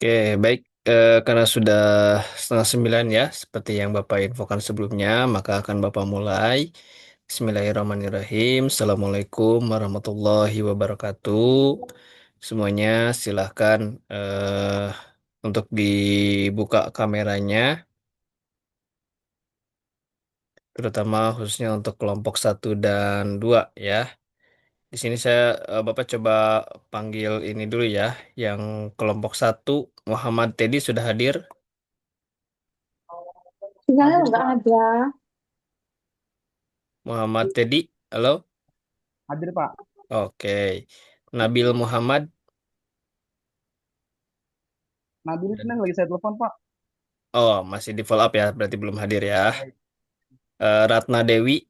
Oke, baik. Karena sudah setengah sembilan ya, seperti yang Bapak infokan sebelumnya, maka akan Bapak mulai. Bismillahirrahmanirrahim. Assalamualaikum warahmatullahi wabarakatuh. Semuanya silahkan untuk dibuka kameranya, terutama khususnya untuk kelompok satu dan 2 ya. Di sini Bapak coba panggil ini dulu ya, yang kelompok satu Muhammad Teddy sudah hadir. Sinyalnya Hadir nggak Pak, ada. Muhammad Teddy, halo. hadir Pak. Oke. Nabil Muhammad. Nabil ini lagi saya telepon Pak. Oh, masih di follow up ya, berarti belum hadir ya. Baik. Ratna Dewi.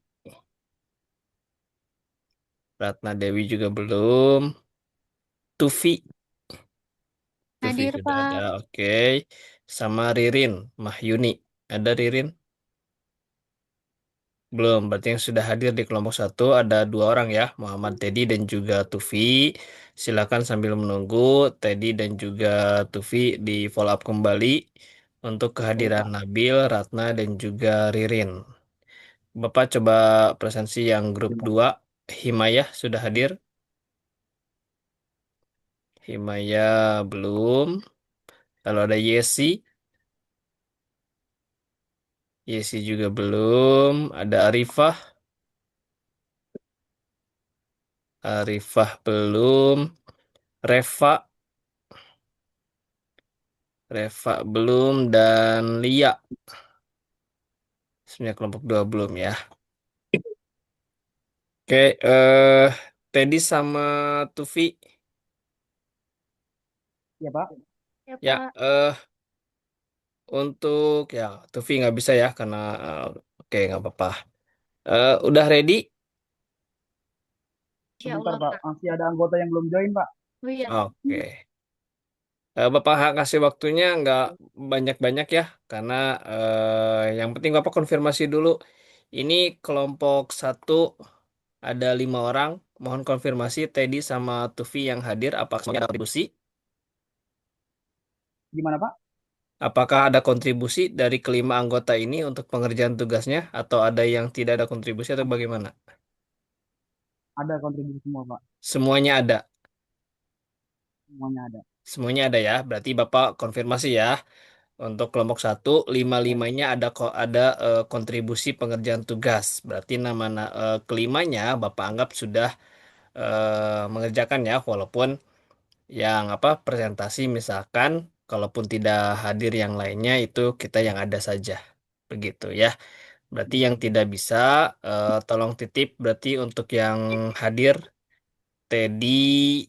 Ratna Dewi juga belum. Tufi. Tufi Hadir, sudah ada, Pak. oke. Sama Ririn Mahyuni. Ada Ririn? Belum, berarti yang sudah hadir di kelompok satu ada dua orang ya, Muhammad Teddy dan juga Tufi. Silakan sambil menunggu Teddy dan juga Tufi di follow up kembali untuk Baik kehadiran Pak. Nabil, Ratna, dan juga Ririn. Bapak coba presensi yang grup Terima 2. Himayah sudah hadir. Himayah belum. Lalu ada Yesi. Yesi juga belum. Ada Arifah. Arifah belum. Reva. Reva belum. Dan Lia. Sebenarnya kelompok 2 belum ya. Oke, Teddy sama Tufi. Ya Pak. Ya, Ya, Pak. untuk ya Tufi nggak bisa ya karena oke nggak apa-apa. Udah ready? Ya Sebentar Allah, Pak, Pak. masih ada anggota yang belum join Pak. Oh iya. Oke. Bapak kasih waktunya nggak banyak-banyak ya, karena yang penting Bapak konfirmasi dulu. Ini kelompok satu ada 5 orang. Mohon konfirmasi Teddy sama Tufi yang hadir. Apakah semuanya ada kontribusi? Gimana Pak? Apakah ada kontribusi dari kelima anggota ini untuk pengerjaan tugasnya, atau ada yang tidak ada kontribusi atau bagaimana? Ada kontribusi semua Pak. Semuanya ada. Semuanya ada. Semuanya ada ya. Berarti Bapak konfirmasi ya. Untuk kelompok satu, Ya. lima-limanya ada kontribusi pengerjaan tugas. Berarti kelimanya Bapak anggap sudah mengerjakan ya, walaupun yang apa presentasi misalkan, kalaupun tidak hadir yang lainnya itu kita yang ada saja. Begitu ya. Berarti yang tidak bisa tolong titip. Berarti untuk yang hadir Teddy,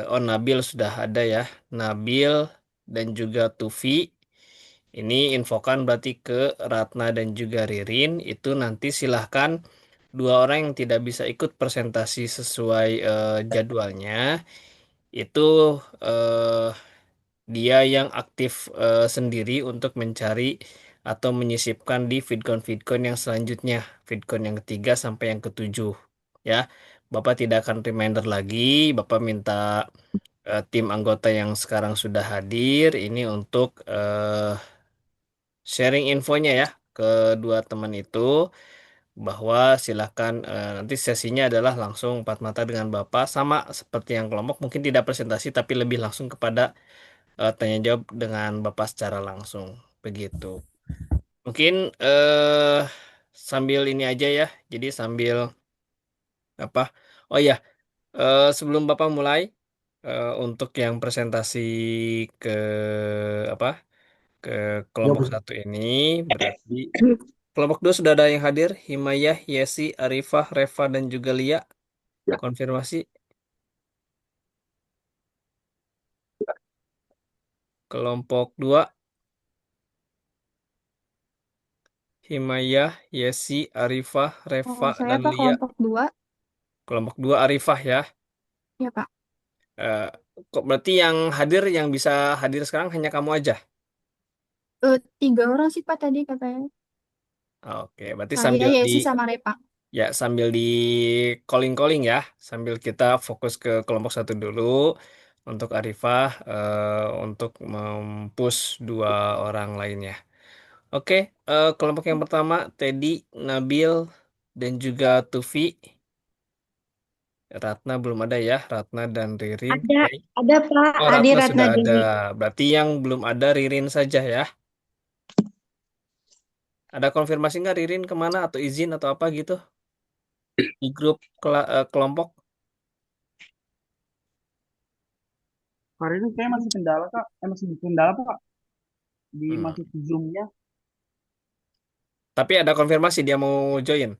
oh Nabil sudah ada ya. Nabil dan juga Tufi. Ini infokan berarti ke Ratna dan juga Ririn. Itu nanti silahkan dua orang yang tidak bisa ikut presentasi sesuai jadwalnya. Itu eh, dia yang aktif sendiri untuk mencari atau menyisipkan di VidCon-VidCon yang selanjutnya. VidCon yang ketiga sampai yang ketujuh. Ya, Bapak tidak akan reminder lagi. Bapak minta tim anggota yang sekarang sudah hadir ini untuk sharing infonya ya ke dua teman itu, bahwa silakan nanti sesinya adalah langsung empat mata dengan Bapak, sama seperti yang kelompok, mungkin tidak presentasi tapi lebih langsung kepada tanya jawab dengan Bapak secara langsung begitu. Mungkin sambil ini aja ya, jadi sambil apa, oh ya, sebelum Bapak mulai untuk yang presentasi ke apa ke kelompok Jawab. satu ini, berarti kelompok 2 sudah ada yang hadir, Himayah, Yesi, Arifah, Reva, dan juga Lia. Konfirmasi. Kelompok 2, Himayah, Yesi, Arifah, Oh, Reva, saya dan Pak Lia. kelompok 2. Kelompok 2 Arifah ya. Ya, Pak. Eh, Kok berarti yang hadir, yang bisa hadir sekarang hanya kamu aja? 3 orang sih, Pak, tadi katanya. Oke, berarti Saya, Yesi, sama Repa. sambil di calling-calling ya, sambil kita fokus ke kelompok satu dulu. untuk Arifah untuk mempush dua orang lainnya. Oke, kelompok yang pertama Teddy, Nabil, dan juga Tufi. Ratna belum ada ya, Ratna dan Ririn. Ada, Oke. ada Pak, Oh, Adi Ratna Ratna sudah ada. Dewi. Berarti yang belum ada Ririn saja ya. Ada konfirmasi nggak Ririn kemana atau izin atau apa gitu di grup kelompok? Hari ini kayak masih kendala kak, masih di kendala pak di Hmm. masuk Zoom-nya. Tapi ada konfirmasi dia mau join.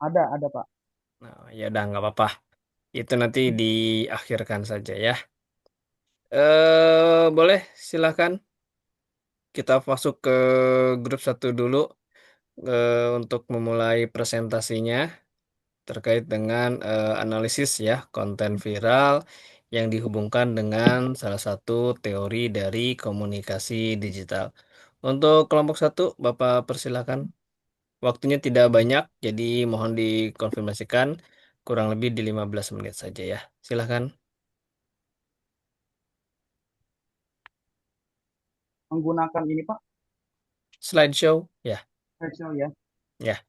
Ada pak. Nah, ya udah nggak apa-apa. Itu nanti diakhirkan saja ya. Boleh silakan kita masuk ke grup satu dulu untuk memulai presentasinya terkait dengan analisis ya konten viral yang dihubungkan dengan salah satu teori dari komunikasi digital. Untuk kelompok satu, Bapak persilakan. Waktunya tidak banyak, jadi mohon dikonfirmasikan kurang lebih di 15 menit saja ya. Silakan. Menggunakan ini pak, Slideshow, ya, Excel ya. ya.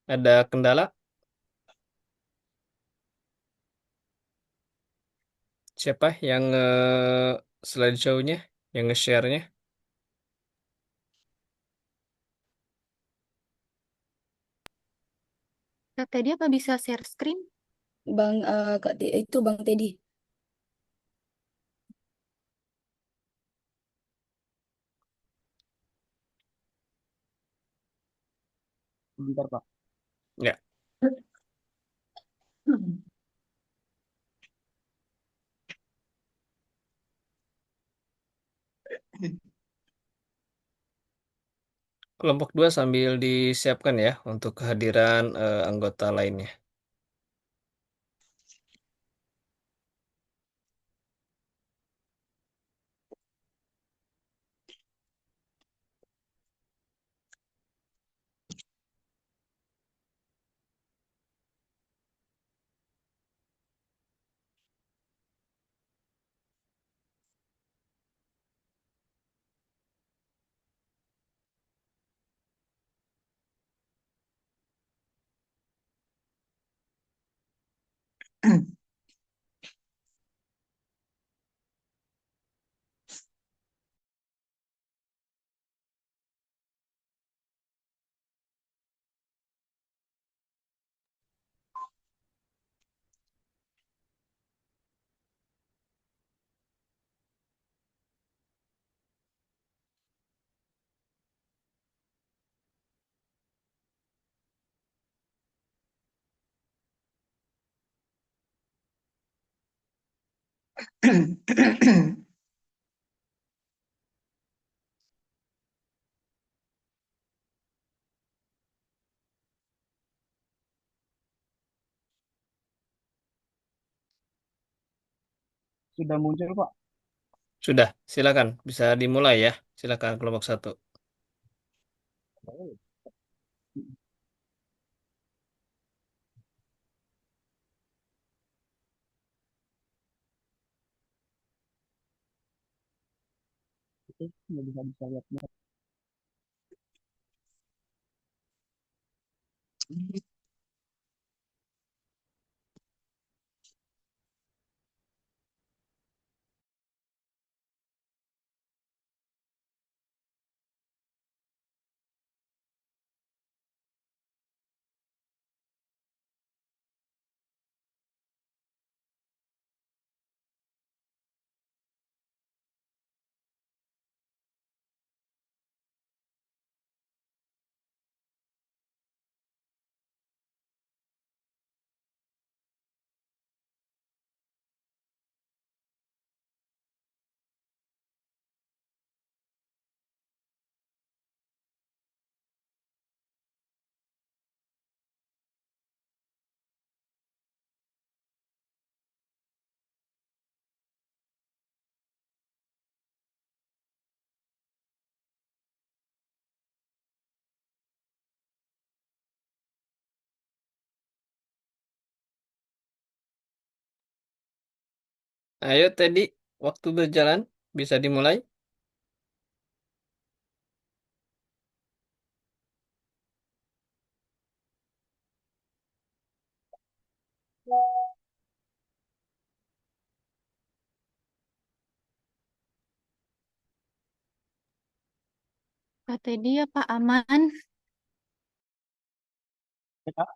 Ada kendala? Siapa yang slideshow-nya, yang nge-share-nya? Kak Teddy apa bisa share screen? Itu Bang Teddy. Sebentar pak. Ya. Kelompok 2 sambil disiapkan ya untuk kehadiran anggota lainnya. Sudah muncul pak. Sudah, silakan. Bisa dimulai ya. Silakan kelompok satu. Oke, nggak bisa lihat. Ayo Teddy, waktu berjalan bisa dimulai. Kak Teddy ya Pak aman? Ya, Kak.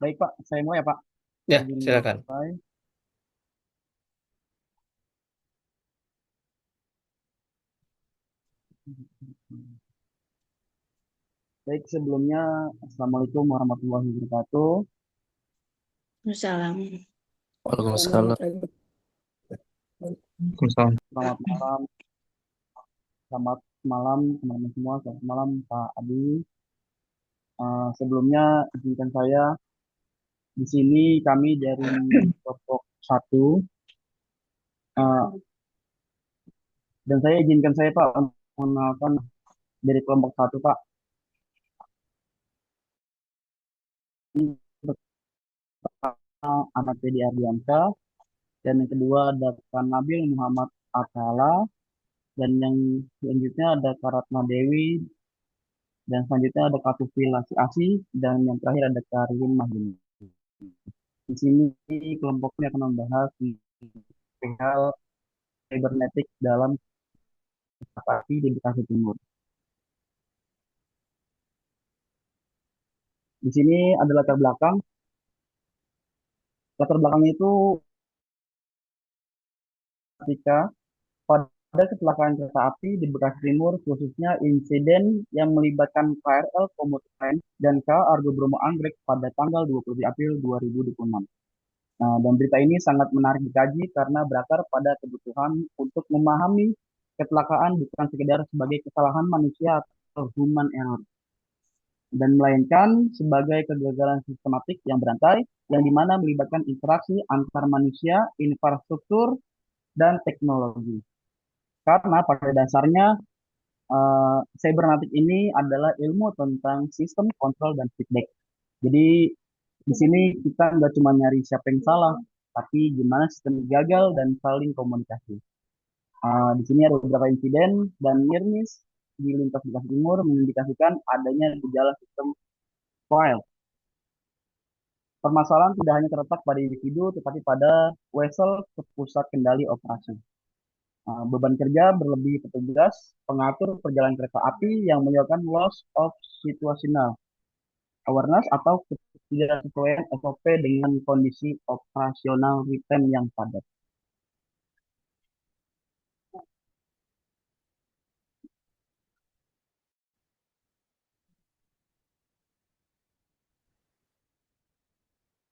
Baik, Pak. Saya mau ya, Pak. Ya, Izin silakan. mulai. Baik, sebelumnya, Assalamualaikum warahmatullahi wabarakatuh. Salam. Waalaikumsalam. Selamat malam. Selamat malam, teman-teman semua. Selamat malam, Pak Adi. Sebelumnya, izinkan saya di sini kami dari kelompok satu, eh, dan saya izinkan saya Pak untuk mengenalkan dari kelompok satu Pak. Ini pertama Ahmad Teddy Ardiansyah, dan yang kedua ada Kak Nabil Muhammad Atala, dan yang selanjutnya ada Karatma Dewi, dan selanjutnya ada Katufi Lasi Asi, dan yang terakhir ada Karin Mahdini. Di sini kelompok ini akan membahas hal cybernetik dalam aplikasi di Bekasi Timur. Di sini ada latar belakang. Latar belakangnya itu ketika pada kecelakaan kereta api di Bekasi Timur, khususnya insiden yang melibatkan KRL Komuter Lain dan K Argo Bromo Anggrek pada tanggal 20 April 2026. Nah, dan berita ini sangat menarik dikaji karena berakar pada kebutuhan untuk memahami kecelakaan bukan sekedar sebagai kesalahan manusia atau human error, dan melainkan sebagai kegagalan sistematik yang berantai yang dimana melibatkan interaksi antar manusia, infrastruktur, dan teknologi. Karena pada dasarnya cybernetik ini adalah ilmu tentang sistem kontrol dan feedback. Jadi di sini kita nggak cuma nyari siapa yang salah, tapi gimana sistem gagal dan saling komunikasi. Di sini ada beberapa insiden dan near miss di lintas Bekasi Timur mengindikasikan adanya gejala sistem file. Permasalahan tidak hanya terletak pada individu, tetapi pada vessel ke pusat kendali operasi. Beban kerja berlebih petugas, pengatur perjalanan kereta api yang menyebabkan loss of situational awareness atau ketidaksesuaian SOP dengan kondisi operasional real yang padat.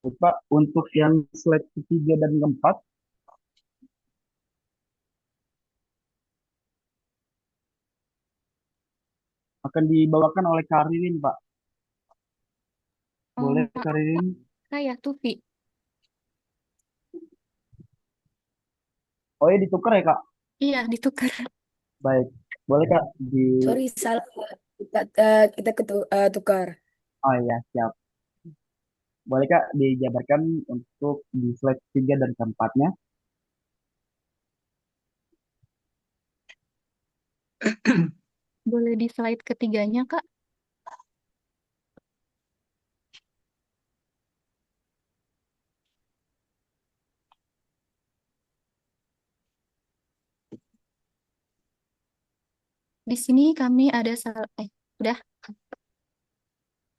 Pak, untuk yang slide ketiga dan keempat akan dibawakan oleh Karin, Pak. Boleh, Maaf Karin? saya Tufi. Oh ya, ditukar ya, Kak? Iya ditukar. Baik. Boleh, Kak? Sorry, salah. Kita tukar. Oh ya, siap. Boleh, Kak, dijabarkan untuk di slide 3 dan keempatnya? Boleh di slide ketiganya Kak? Di sini kami ada udah.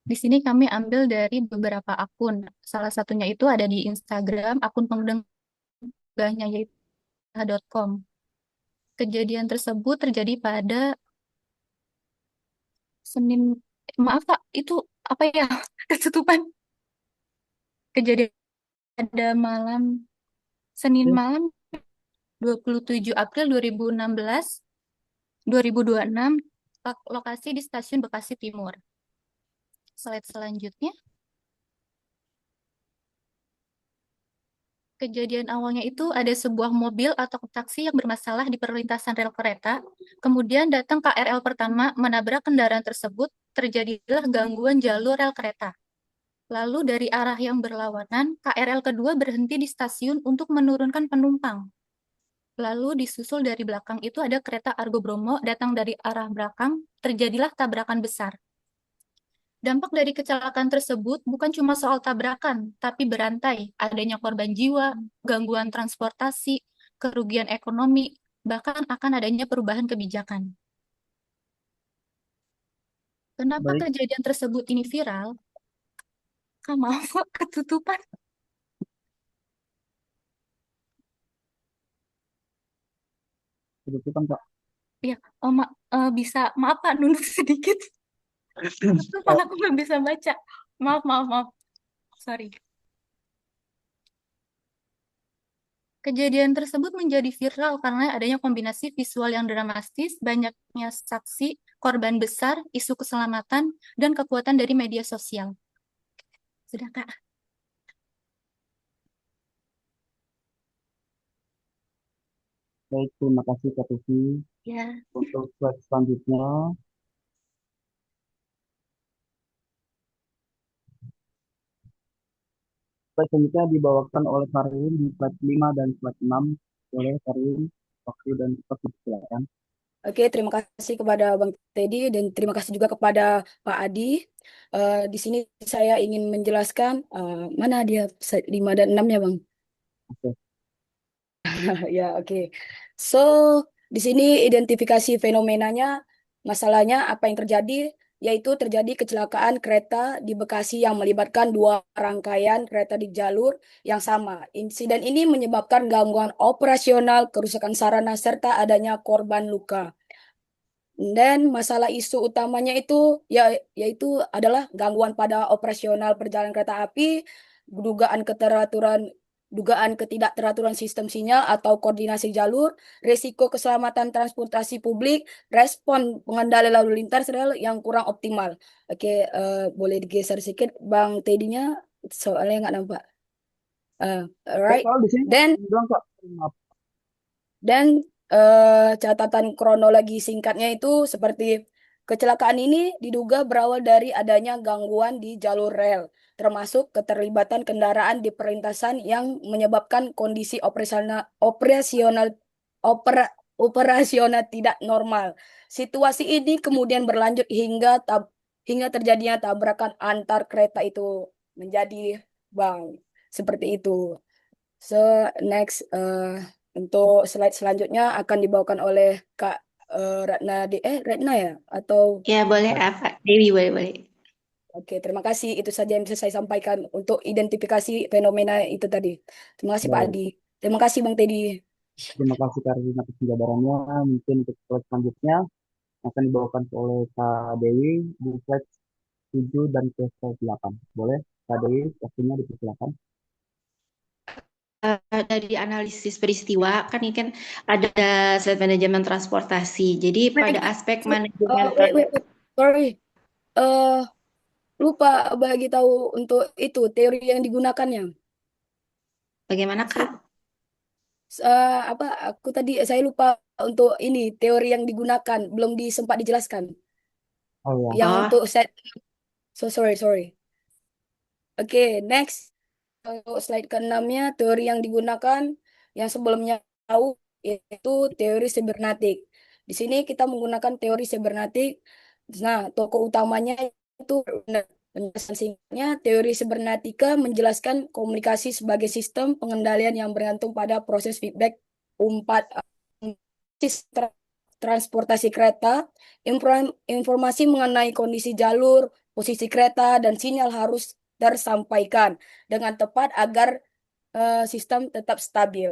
Di sini kami ambil dari beberapa akun. Salah satunya itu ada di Instagram, akun pengunggahnya yaitu .com. Kejadian tersebut terjadi pada Senin, maaf Kak, itu apa ya? Ketutupan. Kejadian pada Senin malam 27 April 2016, 2026, lokasi di Stasiun Bekasi Timur. Slide selanjutnya. Kejadian awalnya itu ada sebuah mobil atau taksi yang bermasalah di perlintasan rel kereta. Kemudian datang KRL pertama menabrak kendaraan tersebut, terjadilah gangguan jalur rel kereta. Lalu dari arah yang berlawanan, KRL kedua berhenti di stasiun untuk menurunkan penumpang. Lalu disusul dari belakang itu ada kereta Argo Bromo datang dari arah belakang, terjadilah tabrakan besar. Dampak dari kecelakaan tersebut bukan cuma soal tabrakan, tapi berantai, adanya korban jiwa, gangguan transportasi, kerugian ekonomi, bahkan akan adanya perubahan kebijakan. Kenapa Baik, kejadian tersebut ini viral? Kak, maaf, Kak, ketutupan. ketutupan Kak. Ya, oh, bisa, maaf Kak, nunduk sedikit. Ketutupan aku nggak bisa baca. Maaf, maaf, maaf. Sorry. Kejadian tersebut menjadi viral karena adanya kombinasi visual yang dramatis, banyaknya saksi, korban besar, isu keselamatan, dan kekuatan dari media sosial. Sudah, Kak. Baik, terima kasih Kak Tufi. Ya. Untuk slide selanjutnya, slide selanjutnya dibawakan oleh Karin di slide 5 dan slide 6. Boleh Karin, waktu dan cepat dipersilakan. Oke, terima kasih kepada Bang Teddy dan terima kasih juga kepada Pak Adi. Di sini saya ingin menjelaskan mana dia slide 5 dan 6 ya, Bang? Oke, Ya, oke. So, di sini identifikasi fenomenanya, masalahnya apa yang terjadi, yaitu terjadi kecelakaan kereta di Bekasi yang melibatkan dua rangkaian kereta di jalur yang sama. Insiden ini menyebabkan gangguan operasional, kerusakan sarana, serta adanya korban luka. Dan masalah isu utamanya itu yaitu adalah gangguan pada operasional perjalanan kereta api, dugaan keteraturan dugaan ketidakteraturan sistem sinyal atau koordinasi jalur, risiko keselamatan transportasi publik, respon pengendali lalu lintas rel yang kurang optimal. Oke, boleh digeser sedikit Bang Teddy-nya soalnya nggak nampak. baik Alright. kalau di sini Dan bilang Kak, maaf. Dan catatan kronologi singkatnya itu seperti kecelakaan ini diduga berawal dari adanya gangguan di jalur rel, termasuk keterlibatan kendaraan di perlintasan yang menyebabkan kondisi operasional tidak normal. Situasi ini kemudian berlanjut hingga terjadinya tabrakan antar kereta itu menjadi bang seperti itu. So next untuk slide selanjutnya akan dibawakan oleh Kak Retna ya atau Ya, boleh apa? Dewi, boleh, boleh. oke, terima kasih, itu saja yang bisa saya sampaikan untuk identifikasi fenomena itu tadi. Terima kasih Pak Baik, Adi. Terima kasih Bang Teddy. terima kasih Karin atas penjabarannya. Mungkin untuk slide selanjutnya akan dibawakan oleh Kak Dewi di slide 7 dan ke slide 8. Boleh Kak Dewi, waktunya dipersilakan. Dari analisis peristiwa, kan ini kan ada set manajemen transportasi. Jadi pada Wait, aspek so- manajemen wait. Sorry. eh Lupa bagi tahu untuk itu teori yang digunakannya. bagaimana Saya Kak? apa aku tadi saya lupa untuk ini teori yang digunakan belum disempat dijelaskan. Oh ya, Yang Oh, untuk set so sorry. Oke, next. Untuk slide ke-6-nya, teori yang digunakan yang sebelumnya tahu yaitu teori sibernetik. Di sini kita menggunakan teori sibernetik. Nah, tokoh utamanya itu penjelasan singkatnya, teori sibernetika menjelaskan komunikasi sebagai sistem pengendalian yang bergantung pada proses feedback umpat sistem transportasi kereta, informasi mengenai kondisi jalur, posisi kereta, dan sinyal harus tersampaikan dengan tepat agar sistem tetap stabil.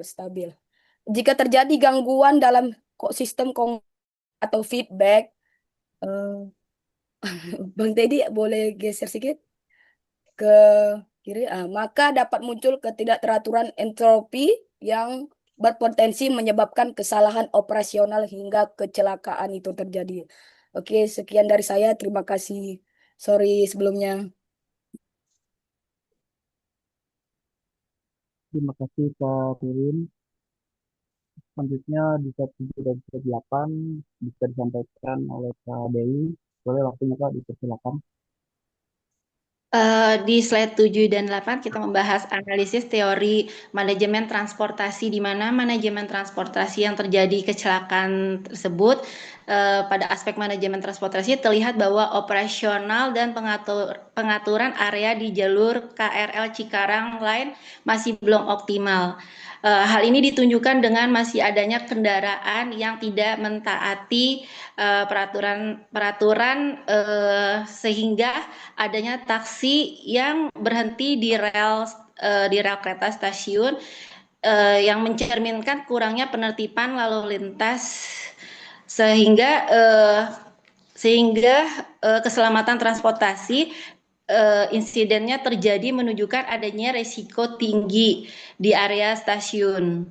Jika terjadi gangguan dalam sistem atau feedback, eh, Bang Teddy boleh geser sedikit ke kiri, maka dapat muncul ketidakteraturan entropi yang berpotensi menyebabkan kesalahan operasional hingga kecelakaan itu terjadi. Oke, sekian dari saya. Terima kasih. Sorry sebelumnya. terima kasih Kak Dewi. Selanjutnya di slide 7 dan slide 8 bisa disampaikan oleh Kak Dewi. Boleh waktunya Kak dipersilakan. Di slide 7 dan 8 kita membahas analisis teori manajemen transportasi, di mana manajemen transportasi yang terjadi kecelakaan tersebut pada aspek manajemen transportasi terlihat bahwa operasional dan pengaturan area di jalur KRL Cikarang Line masih belum optimal. Hal ini ditunjukkan dengan masih adanya kendaraan yang tidak mentaati peraturan sehingga adanya taksi yang berhenti di rel kereta stasiun yang mencerminkan kurangnya penertiban lalu lintas sehingga keselamatan transportasi insidennya terjadi menunjukkan adanya resiko tinggi di area stasiun.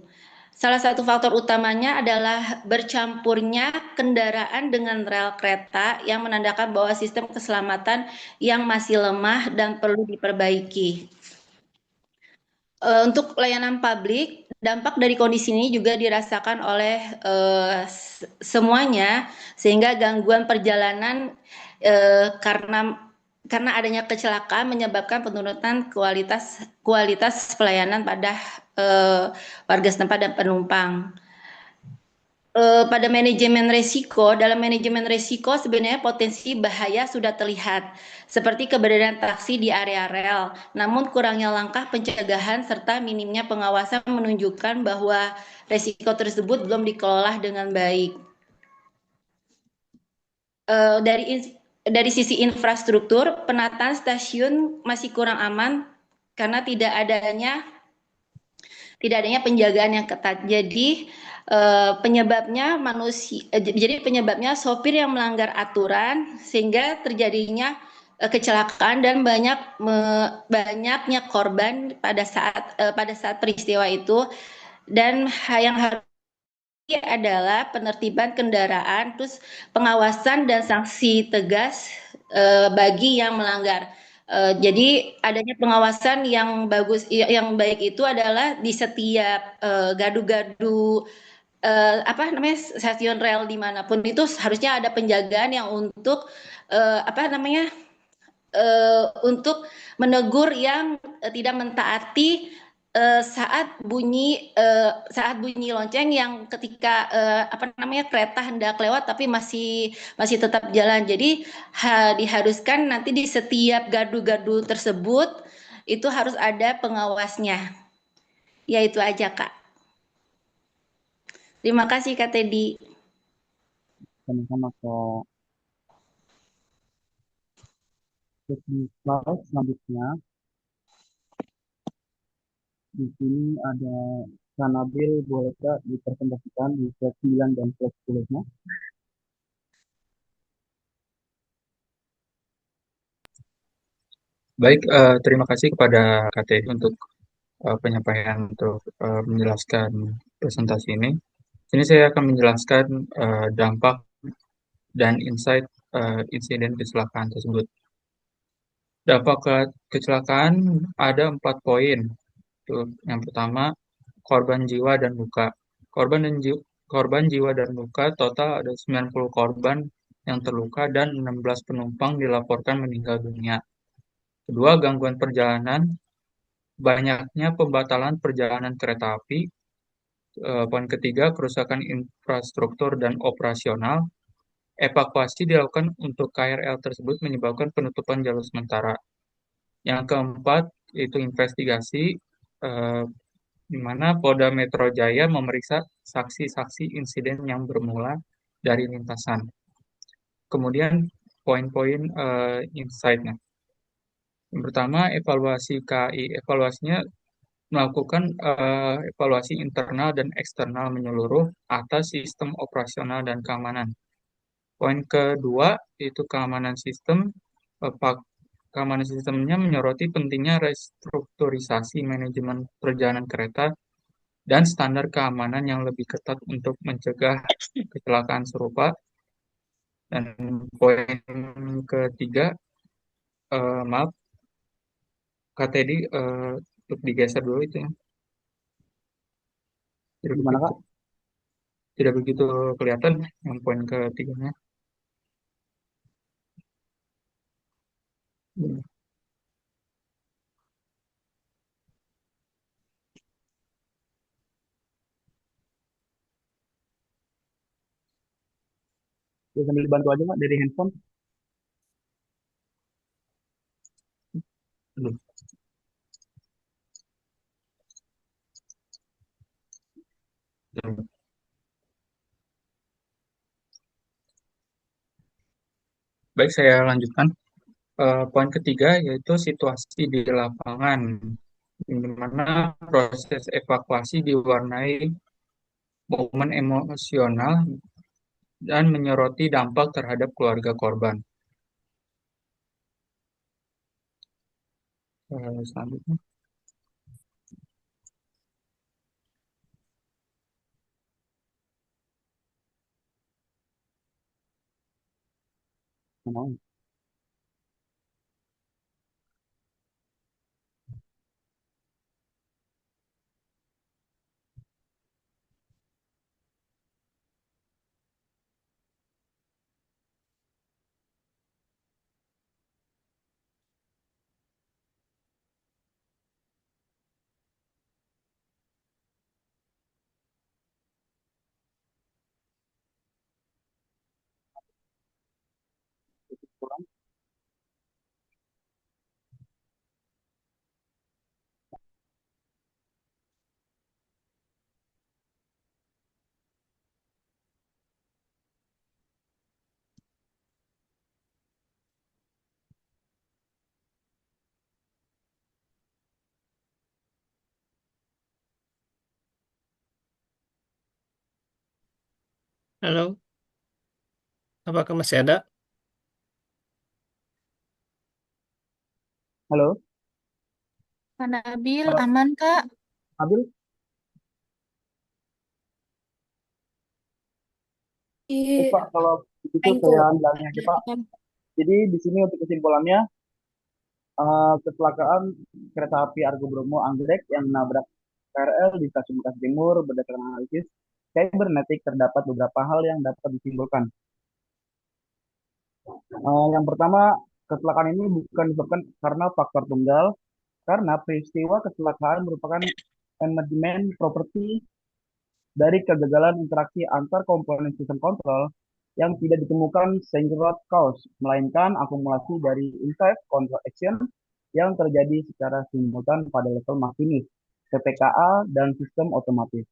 Salah satu faktor utamanya adalah bercampurnya kendaraan dengan rel kereta yang menandakan bahwa sistem keselamatan yang masih lemah dan perlu diperbaiki. Untuk layanan publik, dampak dari kondisi ini juga dirasakan oleh semuanya, sehingga gangguan perjalanan karena adanya kecelakaan menyebabkan penurunan kualitas pelayanan pada warga setempat dan penumpang. Pada dalam manajemen resiko sebenarnya potensi bahaya sudah terlihat, seperti keberadaan taksi di area rel. Namun kurangnya langkah pencegahan serta minimnya pengawasan menunjukkan bahwa resiko tersebut belum dikelola dengan baik. Dari sisi infrastruktur, penataan stasiun masih kurang aman karena tidak adanya penjagaan yang ketat. Jadi penyebabnya sopir yang melanggar aturan sehingga terjadinya kecelakaan dan banyaknya korban pada saat peristiwa itu. Dan yang harus adalah penertiban kendaraan, terus pengawasan dan sanksi tegas bagi yang melanggar. Jadi adanya pengawasan yang baik itu adalah di setiap gadu-gadu stasiun rel dimanapun itu harusnya ada penjagaan yang untuk untuk menegur yang tidak mentaati saat bunyi lonceng yang ketika kereta hendak lewat tapi masih tetap jalan. Jadi diharuskan nanti di setiap gardu-gardu tersebut itu harus ada pengawasnya. Ya itu aja Kak. Terima kasih Kak Teddy. Sama-sama Kak. Terus di slide selanjutnya, di sini ada Kanabil, boleh Kak dipresentasikan di slide 9 dan slide 10-nya. Baik, terima kasih kepada KTI untuk penyampaian untuk menjelaskan presentasi ini. Sini saya akan menjelaskan dampak dan insight insiden kecelakaan tersebut. Dampak kecelakaan ada 4 poin. Yang pertama, korban jiwa dan luka. Korban jiwa dan luka total ada 90 korban yang terluka dan 16 penumpang dilaporkan meninggal dunia. Kedua, gangguan perjalanan. Banyaknya pembatalan perjalanan kereta api. Poin ketiga, kerusakan infrastruktur dan operasional. Evakuasi dilakukan untuk KRL tersebut menyebabkan penutupan jalur sementara. Yang keempat, itu investigasi, di mana Polda Metro Jaya memeriksa saksi-saksi insiden yang bermula dari lintasan. Kemudian poin-poin insight-nya. Yang pertama, evaluasi KAI. Evaluasinya melakukan evaluasi internal dan eksternal menyeluruh atas sistem operasional dan keamanan. Poin kedua, itu keamanan sistem. Keamanan sistemnya menyoroti pentingnya restrukturisasi manajemen perjalanan kereta dan standar keamanan yang lebih ketat untuk mencegah kecelakaan serupa. Dan poin ketiga, maaf, Kak Teddy, untuk digeser dulu itu ya. Gimana Kak? Tidak begitu kelihatan yang poin ketiganya. Ya, sambil dibantu aja Pak dari handphone. Aduh. Baik, saya lanjutkan. Poin ketiga yaitu situasi di lapangan, di mana proses evakuasi diwarnai momen emosional dan menyoroti dampak terhadap keluarga korban. Selanjutnya. Nah, kurang. Halo, apakah masih ada? Halo, Kak Nabil, halo, aman Kak? Abil. Di Pak, kalau begitu Pengko. saya bilangin aja Pak. Jadi di sini untuk kesimpulannya, kecelakaan kereta api Argo Bromo Anggrek yang nabrak KRL di Stasiun Bekasi Timur berdasarkan analisis cybernetik terdapat beberapa hal yang dapat disimpulkan. Yang pertama, kecelakaan ini bukan disebabkan karena faktor tunggal, karena peristiwa kecelakaan merupakan manajemen properti dari kegagalan interaksi antar komponen sistem kontrol yang tidak ditemukan single cause, melainkan akumulasi dari insight control action yang terjadi secara simultan pada level masinis, PPKA, dan sistem otomatis.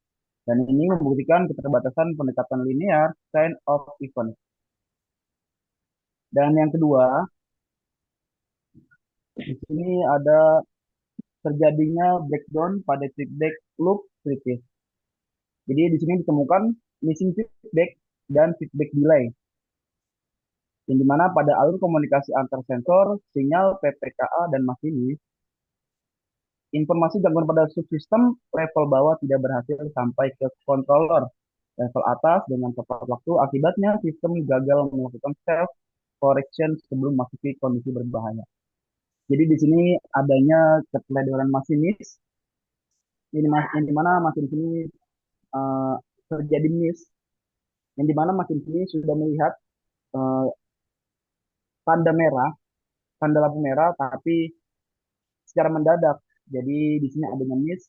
Dan ini membuktikan keterbatasan pendekatan linear chain of event. Dan yang kedua, di sini ada terjadinya breakdown pada feedback loop kritis. Jadi di sini ditemukan missing feedback dan feedback delay, yang dimana pada alur komunikasi antar sensor, sinyal PPKA dan masinis, informasi gangguan pada subsistem level bawah tidak berhasil sampai ke controller level atas dengan tepat waktu. Akibatnya sistem gagal melakukan self correction sebelum masuki kondisi berbahaya. Jadi di sini adanya keteledoran masinis, yang dimana masinis ini uh, terjadi miss, yang dimana masinis ini sudah melihat uh, tanda merah, tanda lampu merah, tapi secara mendadak. Jadi di sini adanya miss,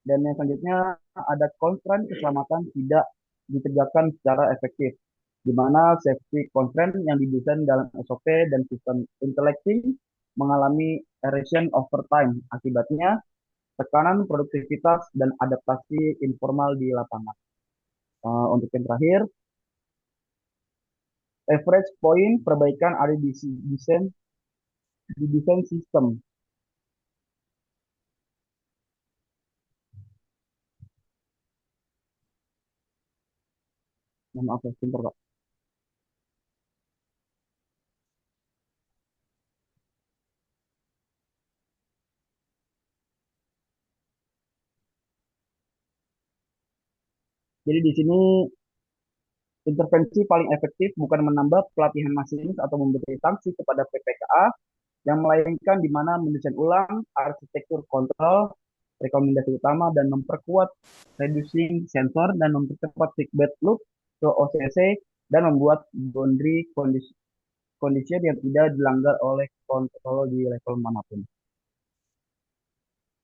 dan yang selanjutnya ada constraint keselamatan tidak ditegakkan secara efektif, di mana safety constraint yang didesain dalam SOP dan sistem intellecting mengalami erosion over time. Akibatnya tekanan produktivitas dan adaptasi informal di lapangan. Untuk yang terakhir, average point perbaikan ada di desain sistem. Maaf ya, sebentar Pak. Jadi di sini intervensi paling efektif bukan menambah pelatihan masinis atau memberi sanksi kepada PPKA, yang melainkan di mana mendesain ulang arsitektur kontrol, rekomendasi utama, dan memperkuat reducing sensor dan mempercepat feedback loop ke OCC dan membuat boundary condition yang tidak dilanggar oleh kontrol di level manapun.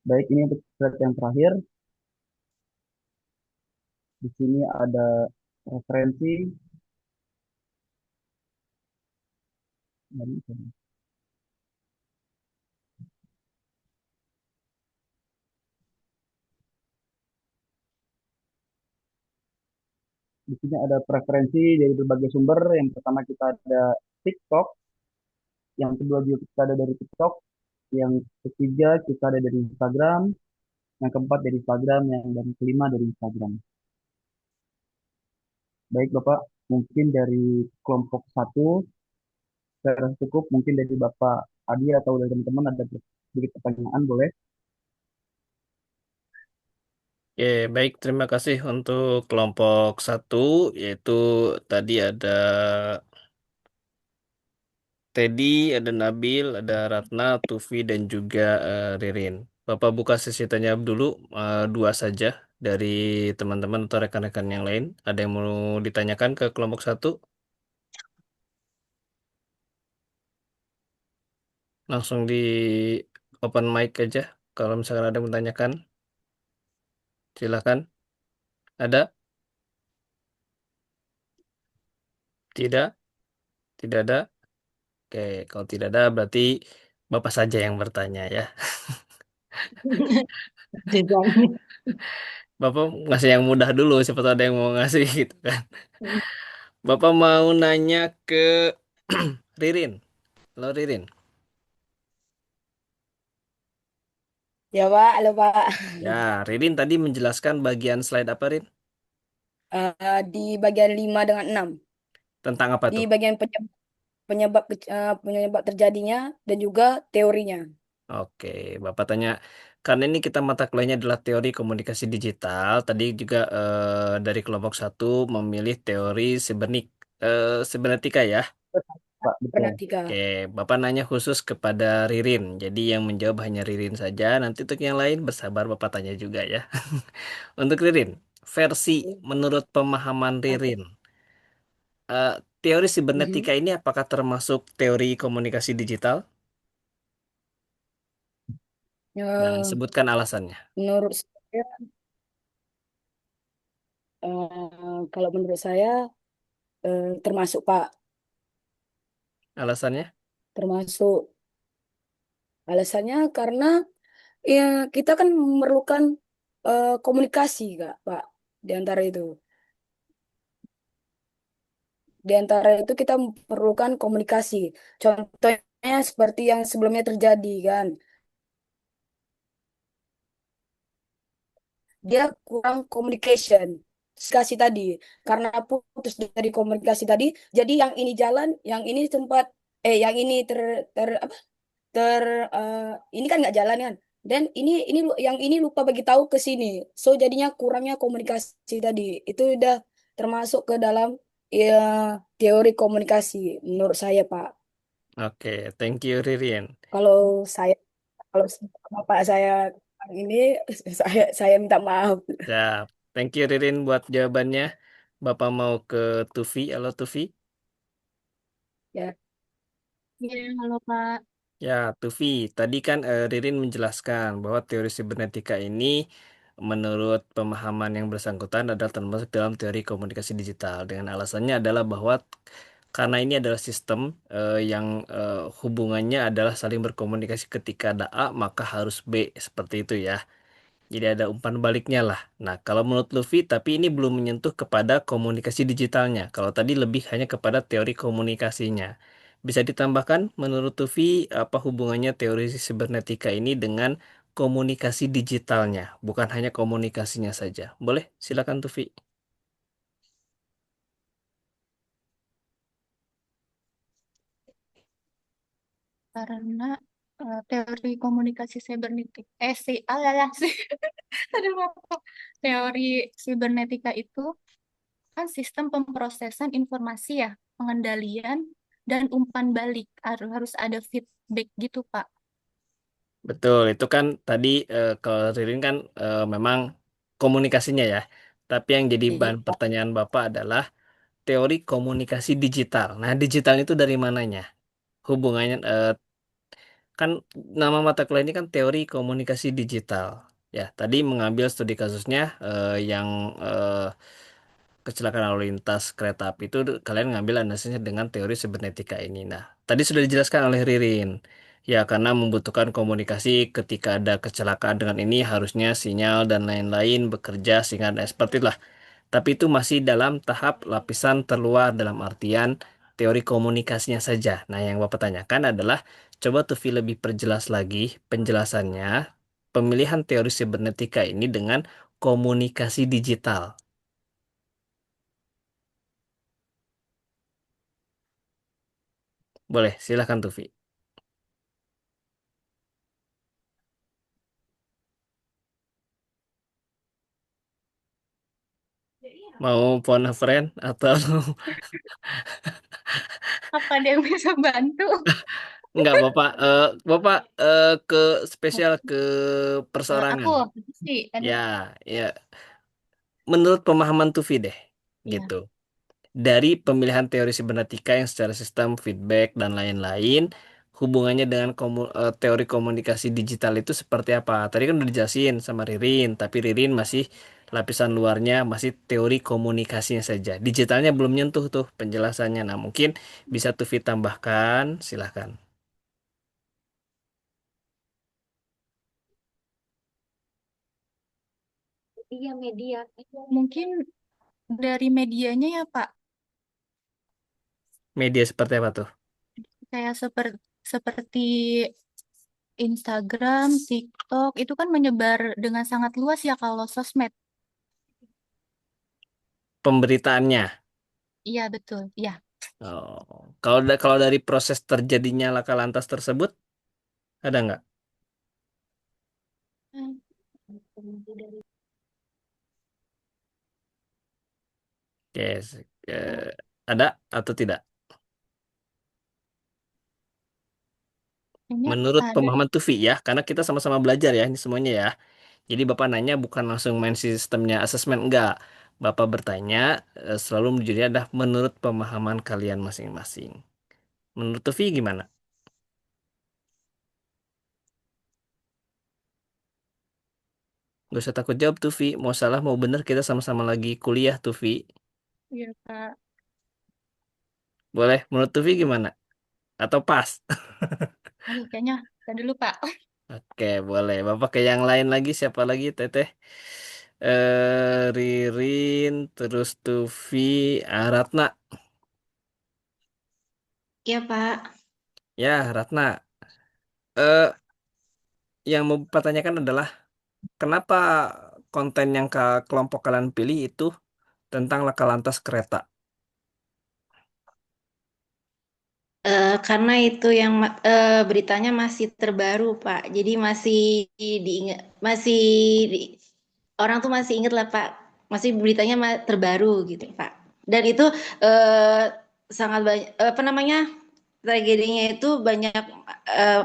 Baik, ini untuk slide yang terakhir. Di sini ada referensi di sini ada preferensi dari berbagai sumber. Yang pertama kita ada TikTok, yang kedua juga kita ada dari TikTok, yang ketiga kita ada dari Instagram, yang keempat dari Instagram, yang dan kelima dari Instagram. Baik Bapak, mungkin dari kelompok satu saya rasa cukup. Mungkin dari Bapak Adi atau dari teman-teman ada sedikit pertanyaan, boleh? Oke, baik. Terima kasih untuk kelompok satu, yaitu tadi ada Teddy, ada Nabil, ada Ratna, Tufi, dan juga Ririn. Bapak buka sesi tanya jawab dulu, dua saja dari teman-teman atau rekan-rekan yang lain. Ada yang mau ditanyakan ke kelompok satu? Langsung di open mic aja. Kalau misalkan ada yang menanyakan, silakan. Ada? Tidak? Tidak ada? Oke, kalau tidak ada berarti Bapak saja yang bertanya ya. Jangan. Bapak ngasih yang mudah dulu, siapa tahu ada yang mau ngasih gitu kan. Bapak mau nanya ke Ririn. Halo Ririn. Ya Pak, halo Pak. Ya, Ririn tadi menjelaskan bagian slide apa, Rin? Di bagian 5 dengan 6. Tentang apa Di tuh? bagian penyebab terjadinya dan juga teorinya. Oke, Bapak tanya, karena ini kita mata kuliahnya adalah teori komunikasi digital. Tadi juga dari kelompok satu memilih teori sibernetika ya. Pak, betul. Pernatika. Oke, Bapak nanya khusus kepada Ririn. Jadi yang menjawab hanya Ririn saja. Nanti untuk yang lain bersabar Bapak tanya juga ya. Untuk Ririn, versi menurut pemahaman Oke. Ririn, eh, teori Mhm. sibernetika ini apakah termasuk teori komunikasi digital? Nah, Ya, sebutkan alasannya. menurut saya, kalau menurut saya termasuk Pak, Alasannya? termasuk alasannya karena ya kita kan memerlukan komunikasi, Kak, Pak, di antara itu. Di antara itu kita memerlukan komunikasi. Contohnya seperti yang sebelumnya terjadi kan. Dia kurang communication. Komunikasi tadi. Karena putus dari komunikasi tadi, jadi yang ini jalan, yang ini sempat yang ini ter apa ter eh, ini kan nggak jalan kan. Dan yang ini lupa bagi tahu ke sini. So jadinya kurangnya komunikasi tadi. Itu udah termasuk ke dalam ya teori komunikasi menurut saya, Pak. Oke, thank you Ririn. Kalau saya kalau bapak saya ini saya minta maaf. Siap. Thank you Ririn buat jawabannya. Bapak mau ke Tufi. Halo Tufi. Ya. Iya, halo Kak. Ya, Tufi, tadi kan Ririn menjelaskan bahwa teori sibernetika ini menurut pemahaman yang bersangkutan adalah termasuk dalam teori komunikasi digital. Dengan alasannya adalah bahwa karena ini adalah sistem yang hubungannya adalah saling berkomunikasi ketika ada A, maka harus B, seperti itu ya. Jadi ada umpan baliknya lah. Nah, kalau menurut Luffy, tapi ini belum menyentuh kepada komunikasi digitalnya. Kalau tadi lebih hanya kepada teori komunikasinya. Bisa ditambahkan, menurut Luffy, apa hubungannya teori sibernetika ini dengan komunikasi digitalnya, bukan hanya komunikasinya saja. Boleh? Silakan Luffy. Karena teori komunikasi sibernetik, alah sih, aduh, apa? Teori sibernetika itu kan sistem pemrosesan informasi ya, pengendalian dan umpan balik. Harus ada feedback gitu, Pak. Betul, itu kan tadi kalau Ririn kan memang komunikasinya ya. Tapi yang jadi bahan Digital. pertanyaan Bapak adalah teori komunikasi digital. Nah, digital itu dari mananya? Hubungannya kan nama mata kuliah ini kan teori komunikasi digital. Ya, tadi mengambil studi kasusnya yang kecelakaan lalu lintas kereta api itu kalian ngambil analisisnya dengan teori sibernetika ini. Nah, tadi sudah dijelaskan oleh Ririn. Ya, karena membutuhkan komunikasi ketika ada kecelakaan dengan ini harusnya sinyal dan lain-lain bekerja sehingga ada seperti lah. Tapi itu masih dalam tahap lapisan terluar dalam artian teori komunikasinya saja. Nah, yang Bapak tanyakan adalah coba Tufi lebih perjelas lagi penjelasannya pemilihan teori sibernetika ini dengan komunikasi digital. Boleh, silahkan Tufi. Mau phone a friend atau Apa ada yang bisa bantu? enggak Bapak ke spesial ke Aku perseorangan. sih, aduh. Ya, ya. Menurut pemahaman Tufi deh, Iya. gitu. Dari pemilihan teori sibernetika yang secara sistem feedback dan lain-lain, hubungannya dengan teori komunikasi digital itu seperti apa? Tadi kan udah dijelasin sama Ririn, tapi Ririn masih lapisan luarnya masih teori komunikasinya saja. Digitalnya belum nyentuh tuh penjelasannya. Nah, mungkin bisa Tufi tambahkan, silahkan. Iya, media. Mungkin dari medianya ya, Pak. Media seperti apa tuh? Kayak seperti Instagram, TikTok, itu kan menyebar dengan sangat luas ya kalau sosmed. Pemberitaannya. Iya, betul. Iya. Oh, kalau dari proses terjadinya laka lantas tersebut ada nggak? Hmm. Yes. Ada atau tidak? Kayaknya Menurut ada. pemahaman Tufi ya, karena kita sama-sama belajar ya ini semuanya ya. Jadi Bapak nanya bukan langsung main sistemnya asesmen, enggak. Bapak bertanya selalu menjadi adalah menurut pemahaman kalian masing-masing. Menurut Tufi gimana? Gak usah takut jawab Tufi. Mau salah mau benar kita sama-sama lagi kuliah Tufi. Iya, Pak. Boleh? Menurut Tufi gimana? Atau pas? Aduh, kayaknya kita dulu, Pak. Oke, boleh. Bapak ke yang lain lagi. Siapa lagi, Teteh? Ririn, terus Tufi, Ratna. Iya, Pak. Ya, Ratna. Eh, yang mau pertanyakan adalah kenapa konten yang kelompok kalian pilih itu tentang laka lantas kereta? Karena itu yang beritanya masih terbaru, Pak. Jadi masih diingat, orang tuh masih ingat lah, Pak. Masih beritanya terbaru gitu, Pak. Dan itu eh, sangat banyak, apa namanya, tragedinya itu banyak,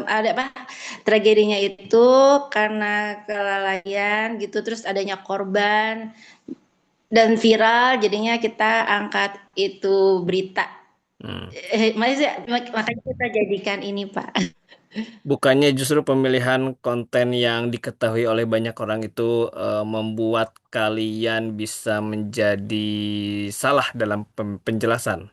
ada apa? Tragedinya itu karena kelalaian gitu, terus adanya korban dan viral, jadinya kita angkat itu berita. Hmm. Makanya kita jadikan ini, Pak. Bukannya justru pemilihan konten yang diketahui oleh banyak orang itu membuat kalian bisa menjadi salah dalam penjelasan?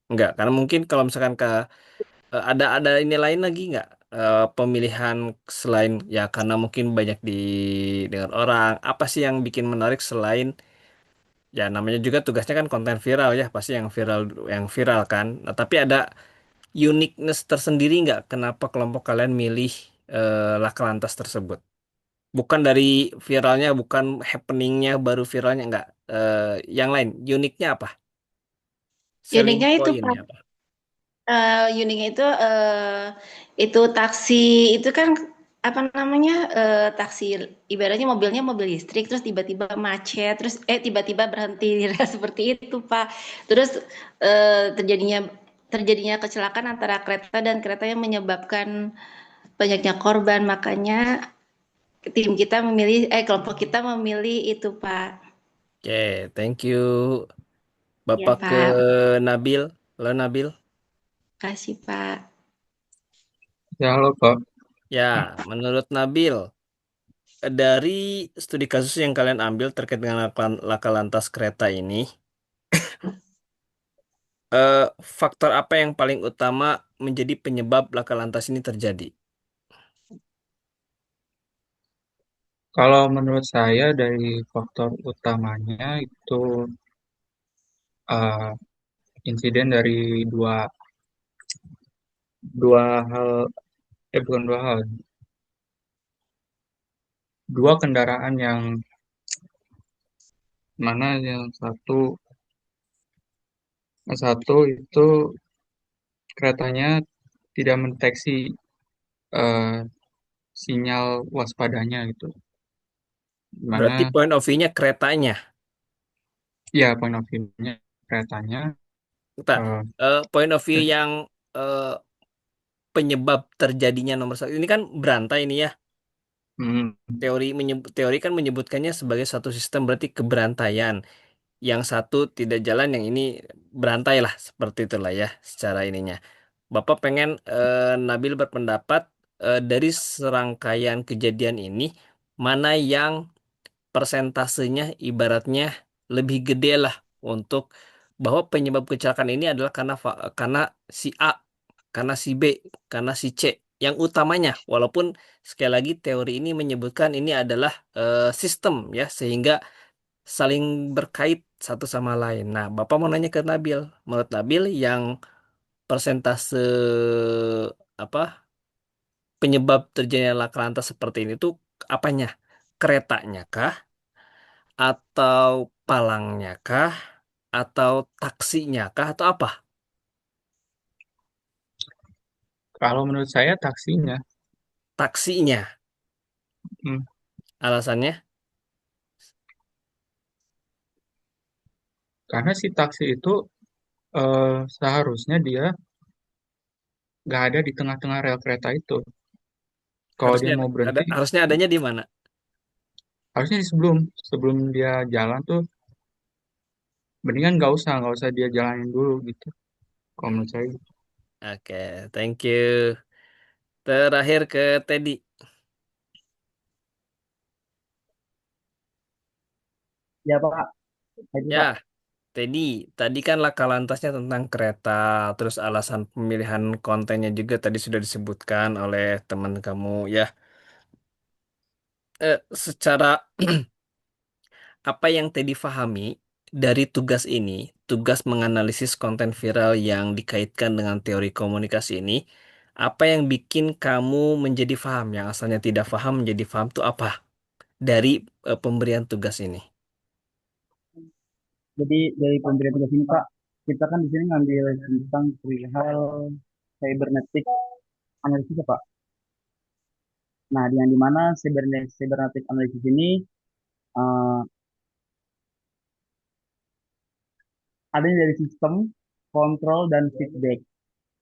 Enggak, karena mungkin kalau misalkan ada ini lain lagi nggak pemilihan selain ya karena mungkin banyak didengar orang. Apa sih yang bikin menarik selain ya namanya juga tugasnya kan konten viral ya pasti yang viral kan. Nah, tapi ada uniqueness tersendiri nggak kenapa kelompok kalian milih laka lantas tersebut? Bukan dari viralnya, bukan happeningnya baru viralnya nggak. Yang lain uniknya apa? Selling Uniknya itu, Pak. pointnya apa? Uniknya itu taksi itu kan apa namanya, taksi, ibaratnya mobilnya mobil listrik terus tiba-tiba macet terus tiba-tiba berhenti seperti itu, Pak. Terus terjadinya terjadinya kecelakaan antara kereta dan kereta yang menyebabkan banyaknya korban, makanya kelompok kita memilih itu, Pak. Oke, thank you. Ya, Bapak ke Pak. Nabil. Halo Nabil. Kasih, Pak. Ya, halo Kak. Ya, menurut Nabil, dari studi kasus yang kalian ambil terkait dengan laka lantas kereta ini, eh, faktor apa yang paling utama menjadi penyebab laka lantas ini terjadi? Kalau menurut saya dari faktor utamanya itu eh, insiden dari dua dua hal, bukan dua hal, dua kendaraan yang mana yang satu itu keretanya tidak mendeteksi eh, sinyal waspadanya gitu. Berarti Mana point of view-nya keretanya. ya point of view-nya keretanya Kita, eh, point of view dan- yang eh, penyebab terjadinya nomor satu ini kan berantai ini ya. hmm, Teori kan menyebutkannya sebagai satu sistem berarti keberantaian. Yang satu tidak jalan, yang ini berantai lah seperti itulah ya secara ininya. Bapak pengen Nabil berpendapat dari serangkaian kejadian ini mana yang persentasenya ibaratnya lebih gede lah untuk bahwa penyebab kecelakaan ini adalah karena si A, karena si B, karena si C yang utamanya, walaupun sekali lagi teori ini menyebutkan ini adalah sistem ya sehingga saling berkait satu sama lain. Nah, Bapak mau nanya ke Nabil, menurut Nabil yang persentase apa penyebab terjadinya laka lantas seperti ini tuh apanya? Keretanya kah? Atau palangnya kah? Atau taksinya kah? Atau apa? kalau menurut saya taksinya. Taksinya. Hmm, Alasannya? karena si taksi itu seharusnya dia nggak ada di tengah-tengah rel kereta itu. Kalau dia Harusnya mau berhenti, harusnya adanya di mana? harusnya di sebelum sebelum dia jalan tuh, mendingan nggak usah dia jalanin dulu gitu. Kalau menurut saya, gitu. Oke, thank you. Terakhir ke Teddy. Ya Pak, itu Ya, Pak. Teddy, tadi kan laka lantasnya tentang kereta, terus alasan pemilihan kontennya juga tadi sudah disebutkan oleh teman kamu ya. Secara apa yang Teddy pahami dari tugas ini, tugas menganalisis konten viral yang dikaitkan dengan teori komunikasi ini, apa yang bikin kamu menjadi paham, yang asalnya tidak paham menjadi paham itu apa dari pemberian tugas ini? Jadi dari pemberian tugas ini Pak, kita kan di sini ngambil tentang perihal cybernetic analisis ya, Pak. Nah, yang dimana cybernetic analisis ini eh, adanya dari sistem, kontrol, dan feedback.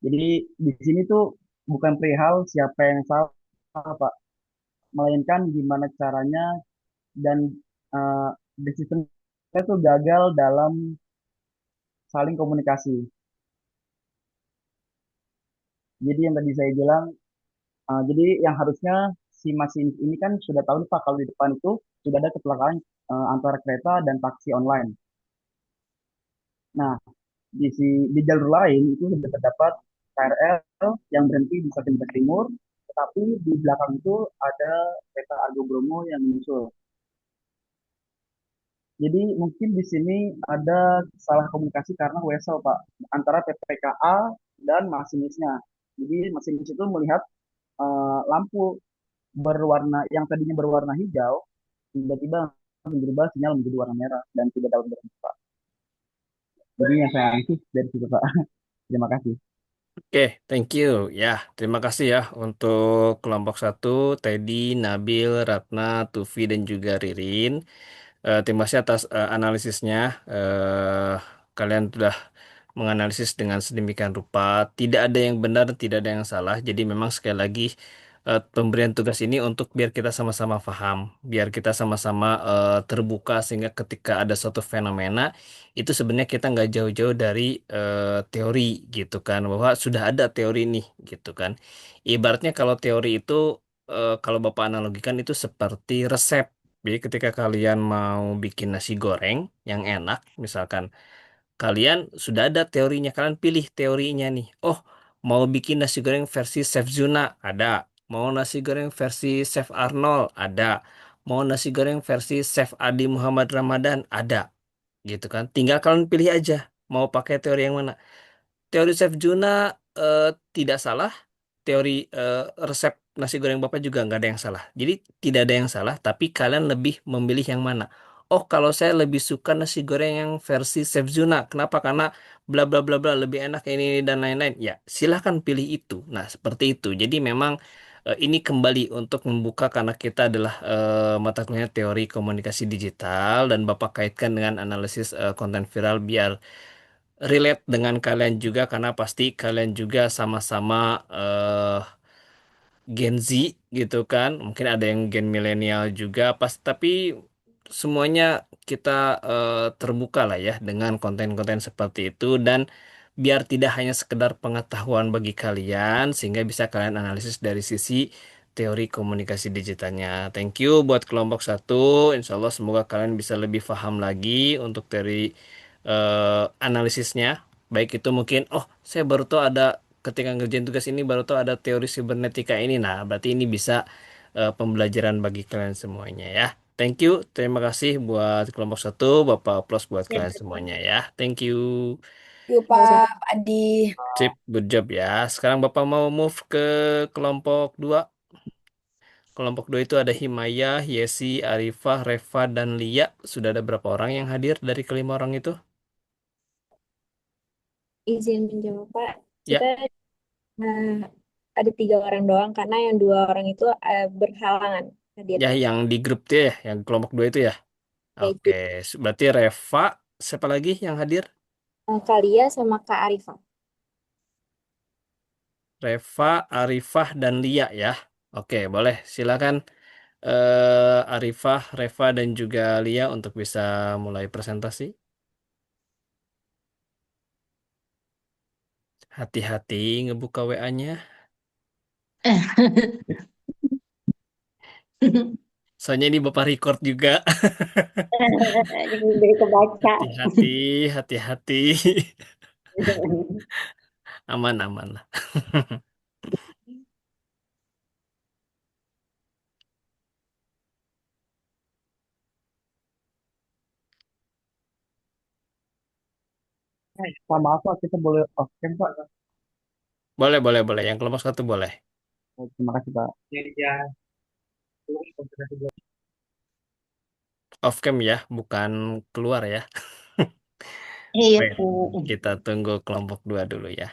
Jadi di sini tuh bukan perihal siapa yang salah, Pak, melainkan gimana caranya dan eh, the system itu gagal dalam saling komunikasi. Jadi yang tadi saya bilang, jadi yang harusnya si masinis ini kan sudah tahu nih Pak kalau di depan itu sudah ada kecelakaan antara kereta dan taksi online. Nah, di jalur lain itu sudah terdapat KRL yang berhenti di stasiun Tegal Timur, tetapi di belakang itu ada kereta Argo Bromo yang menyusul. Jadi mungkin di sini ada salah komunikasi karena WSO Pak antara PPKA dan masinisnya. Jadi masinis itu melihat lampu berwarna yang tadinya berwarna hijau tiba-tiba berubah sinyal menjadi warna merah dan tidak dapat berhenti Pak. Jadi yang saya analisis dari situ Pak. Terima kasih. Oke, thank you. Ya, terima kasih ya untuk kelompok satu, Teddy, Nabil, Ratna, Tufi, dan juga Ririn. Terima kasih atas analisisnya. Kalian sudah menganalisis dengan sedemikian rupa. Tidak ada yang benar, tidak ada yang salah. Jadi memang sekali lagi pemberian tugas ini untuk biar kita sama-sama paham, biar kita sama-sama terbuka sehingga ketika ada suatu fenomena itu sebenarnya kita nggak jauh-jauh dari teori gitu kan, bahwa sudah ada teori nih gitu kan. Ibaratnya kalau teori itu kalau Bapak analogikan itu seperti resep. Jadi ketika kalian mau bikin nasi goreng yang enak, misalkan kalian sudah ada teorinya, kalian pilih teorinya nih. Oh, mau bikin nasi goreng versi Chef Zuna, ada. Mau nasi goreng versi Chef Arnold, ada. Mau nasi goreng versi Chef Adi Muhammad Ramadan, ada. Gitu kan. Tinggal kalian pilih aja mau pakai teori yang mana. Teori Chef Juna eh, tidak salah, teori resep nasi goreng Bapak juga nggak ada yang salah. Jadi tidak ada yang salah, tapi kalian lebih memilih yang mana? Oh, kalau saya lebih suka nasi goreng yang versi Chef Juna. Kenapa? Karena bla bla bla bla lebih enak ini dan lain-lain. Ya, silahkan pilih itu. Nah, seperti itu. Jadi memang ini kembali untuk membuka karena kita adalah mata kuliahnya teori komunikasi digital dan Bapak kaitkan dengan analisis konten viral biar relate dengan kalian juga karena pasti kalian juga sama-sama Gen Z gitu kan. Mungkin ada yang gen milenial juga pas tapi semuanya kita terbuka lah ya dengan konten-konten seperti itu dan biar tidak hanya sekedar pengetahuan bagi kalian sehingga bisa kalian analisis dari sisi teori komunikasi digitalnya. Thank you buat kelompok satu. Insya Allah semoga kalian bisa lebih paham lagi untuk teori analisisnya. Baik itu mungkin, oh saya baru tahu ada ketika ngerjain tugas ini baru tahu ada teori sibernetika ini. Nah, berarti ini bisa pembelajaran bagi kalian semuanya ya. Thank you, terima kasih buat kelompok satu, Bapak plus buat Sip, kalian semuanya ya. Thank you. yuk Pak Adi. Sip, good job ya. Sekarang Bapak mau move ke kelompok dua. Kelompok dua itu ada Himayah, Yesi, Arifah, Reva, dan Lia. Sudah ada berapa orang yang hadir dari kelima orang itu? Izin menjawab Pak, Ya, kita eh, ada 3 orang doang karena yang 2 orang itu berhalangan hadir. ya yang di grup itu ya, yang kelompok dua itu ya. Oke, Yaitu berarti Reva, siapa lagi yang hadir? Kalia sama Kak Arifa. Reva, Arifah, dan Lia ya. Oke, boleh. Silakan Arifah, Reva, dan juga Lia untuk bisa mulai presentasi. Hati-hati ngebuka WA-nya. Soalnya ini Bapak record juga. Jadi kebaca. Hati-hati, hati-hati. Aman, aman lah. Pak, maaf Pak, kita boleh off cam Pak. Boleh, boleh, boleh. Yang kelompok satu boleh. Terima kasih Pak. Off cam ya, bukan keluar ya. Iya. Baik, kita tunggu kelompok dua dulu ya.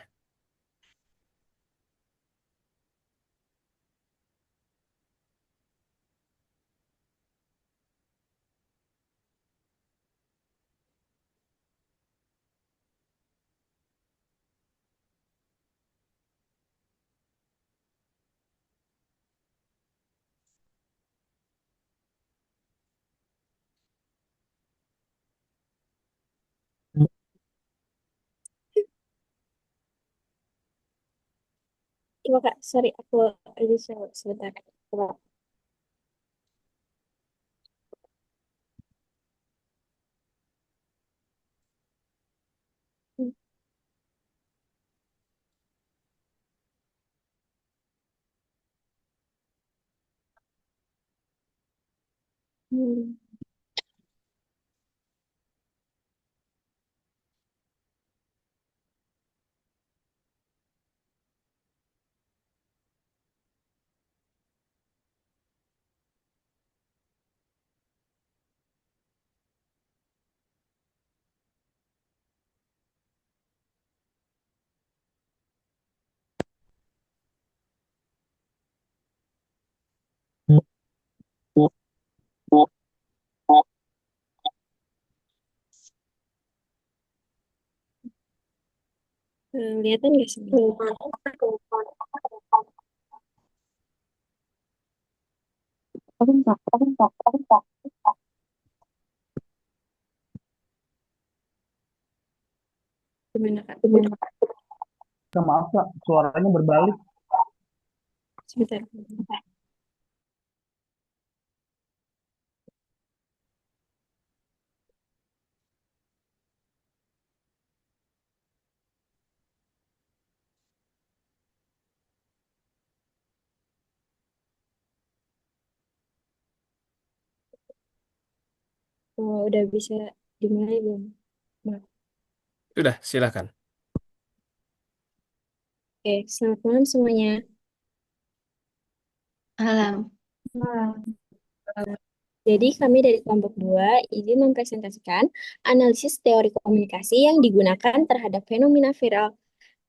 Coba Kak, sorry aku ini sebentar. Coba. Hmm. Kelihatan nggak sih? Gimana Kak? Maaf Pak, suaranya berbalik. Sebentar. Udah bisa dimulai belum? Maaf. Sudah, silakan. Oke, selamat malam semuanya. Alam. Jadi kami dari kelompok 2 izin mempresentasikan analisis teori komunikasi yang digunakan terhadap fenomena viral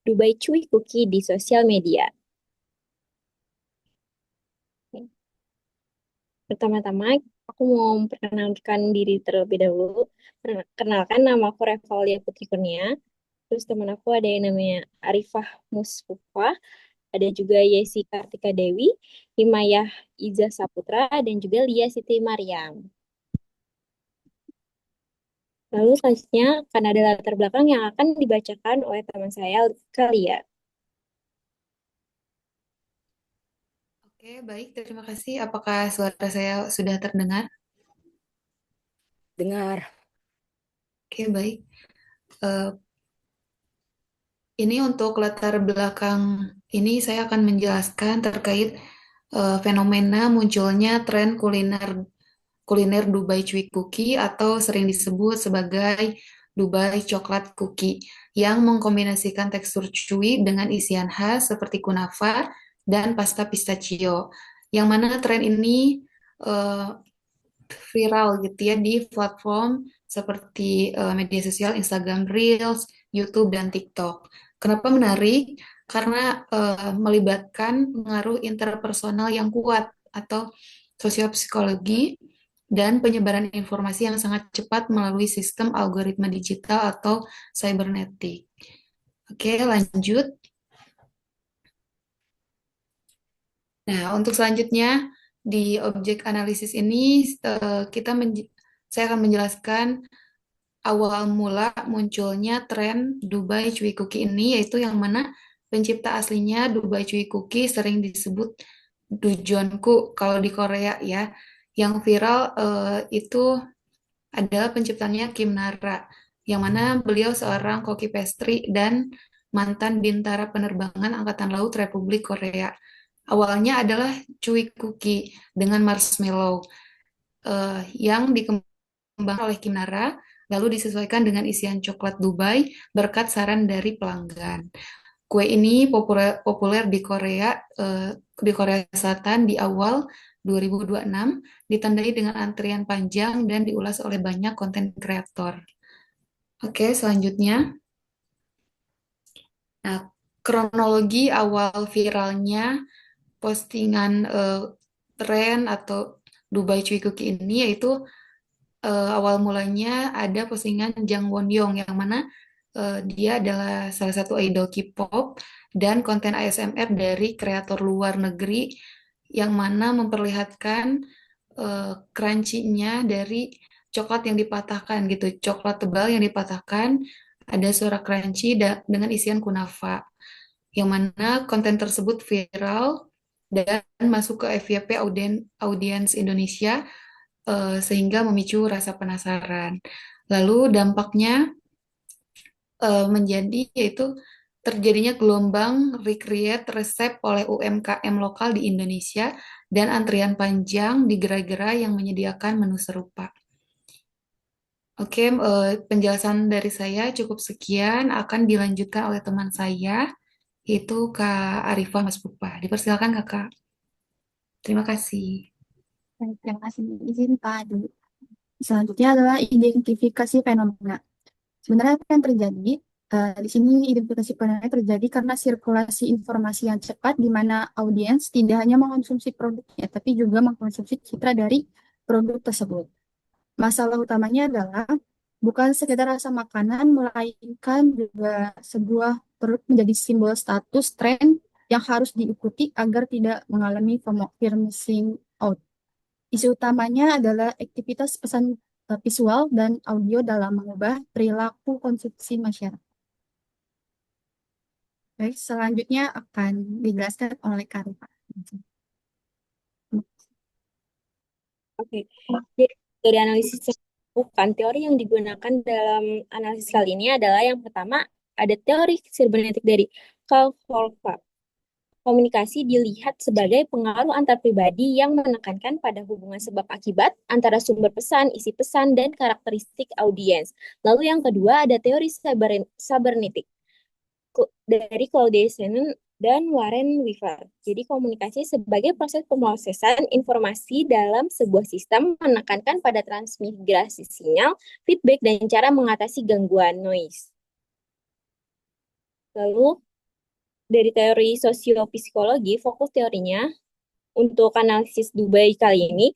Dubai Cui Cookie di sosial media. Pertama-tama, aku mau memperkenalkan diri terlebih dahulu. Perkenalkan, nama aku Revalia Putri Kurnia. Terus teman aku ada yang namanya Arifah Musfufa, ada juga Yesi Kartika Dewi, Himayah Iza Saputra, dan juga Lia Siti Mariam. Lalu selanjutnya akan ada latar belakang yang akan dibacakan oleh teman saya, Kalia. Oke, baik. Terima kasih. Apakah suara saya sudah terdengar? Dengar. Oke, baik. Eh, ini untuk latar belakang ini saya akan menjelaskan terkait fenomena munculnya tren kuliner kuliner Dubai Chewy Cookie atau sering disebut sebagai Dubai Coklat Cookie yang mengkombinasikan tekstur chewy dengan isian khas seperti kunafa dan pasta pistachio. Yang mana tren ini eh, viral gitu ya di platform seperti media sosial Instagram Reels, YouTube, dan TikTok. Kenapa menarik? Karena melibatkan pengaruh interpersonal yang kuat atau sosiopsikologi dan penyebaran informasi yang sangat cepat melalui sistem algoritma digital atau cybernetik. Oke, lanjut. Nah, untuk selanjutnya di objek analisis ini saya akan menjelaskan awal mula munculnya tren Dubai Chewy Cookie ini, yaitu yang mana pencipta aslinya Dubai Chewy Cookie sering disebut Dujonku kalau di Korea ya. Yang viral itu adalah penciptanya Kim Nara, yang mana beliau seorang koki pastry dan mantan bintara penerbangan Angkatan Laut Republik Korea. Awalnya adalah Chewy Cookie dengan marshmallow yang dikembangkan oleh Kim Nara, lalu disesuaikan dengan isian coklat Dubai berkat saran dari pelanggan. Kue ini populer di Korea Selatan di awal 2026, ditandai dengan antrian panjang dan diulas oleh banyak konten kreator. Oke, selanjutnya. Nah, kronologi awal viralnya postingan tren atau Dubai Chewy Cookie ini yaitu awal mulanya ada postingan Jang Won Yong yang mana dia adalah salah satu idol K-pop dan konten ASMR dari kreator luar negeri yang mana memperlihatkan crunchy-nya dari coklat yang dipatahkan gitu, coklat tebal yang dipatahkan, ada suara crunchy dengan isian kunafa, yang mana konten tersebut viral dan masuk ke FYP audiens Indonesia sehingga memicu rasa penasaran. Lalu dampaknya menjadi yaitu terjadinya gelombang recreate resep oleh UMKM lokal di Indonesia dan antrian panjang di gerai-gerai yang menyediakan menu serupa. Oke, penjelasan dari saya cukup sekian, akan dilanjutkan oleh teman saya, yaitu Kak Arifah Mas Pupa. Dipersilakan Kakak. Terima kasih. Baik, terima kasih. Izin Pak dulu. Selanjutnya adalah identifikasi fenomena. Sebenarnya apa yang terjadi? Di sini identifikasi fenomena terjadi karena sirkulasi informasi yang cepat di mana audiens tidak hanya mengkonsumsi produknya, tapi juga mengkonsumsi citra dari produk tersebut. Masalah utamanya adalah bukan sekedar rasa makanan, melainkan juga sebuah produk menjadi simbol status tren yang harus diikuti agar tidak mengalami fear missing out. Isu utamanya adalah aktivitas pesan visual dan audio dalam mengubah perilaku konsumsi masyarakat. Baik, selanjutnya akan dijelaskan oleh Karifah. Oke, jadi dari analisis yang bukan teori yang digunakan dalam analisis kali ini adalah yang pertama ada teori sibernetik dari Carl Volcker. Komunikasi dilihat sebagai pengaruh antar pribadi yang menekankan pada hubungan sebab akibat antara sumber pesan, isi pesan, dan karakteristik audiens. Lalu yang kedua ada teori cybernetik dari Claudia Shannon dan Warren Weaver. Jadi komunikasi sebagai proses pemrosesan informasi dalam sebuah sistem menekankan pada transmigrasi sinyal, feedback, dan cara mengatasi gangguan noise. Lalu dari teori sosiopsikologi, fokus teorinya untuk analisis Dubai kali ini,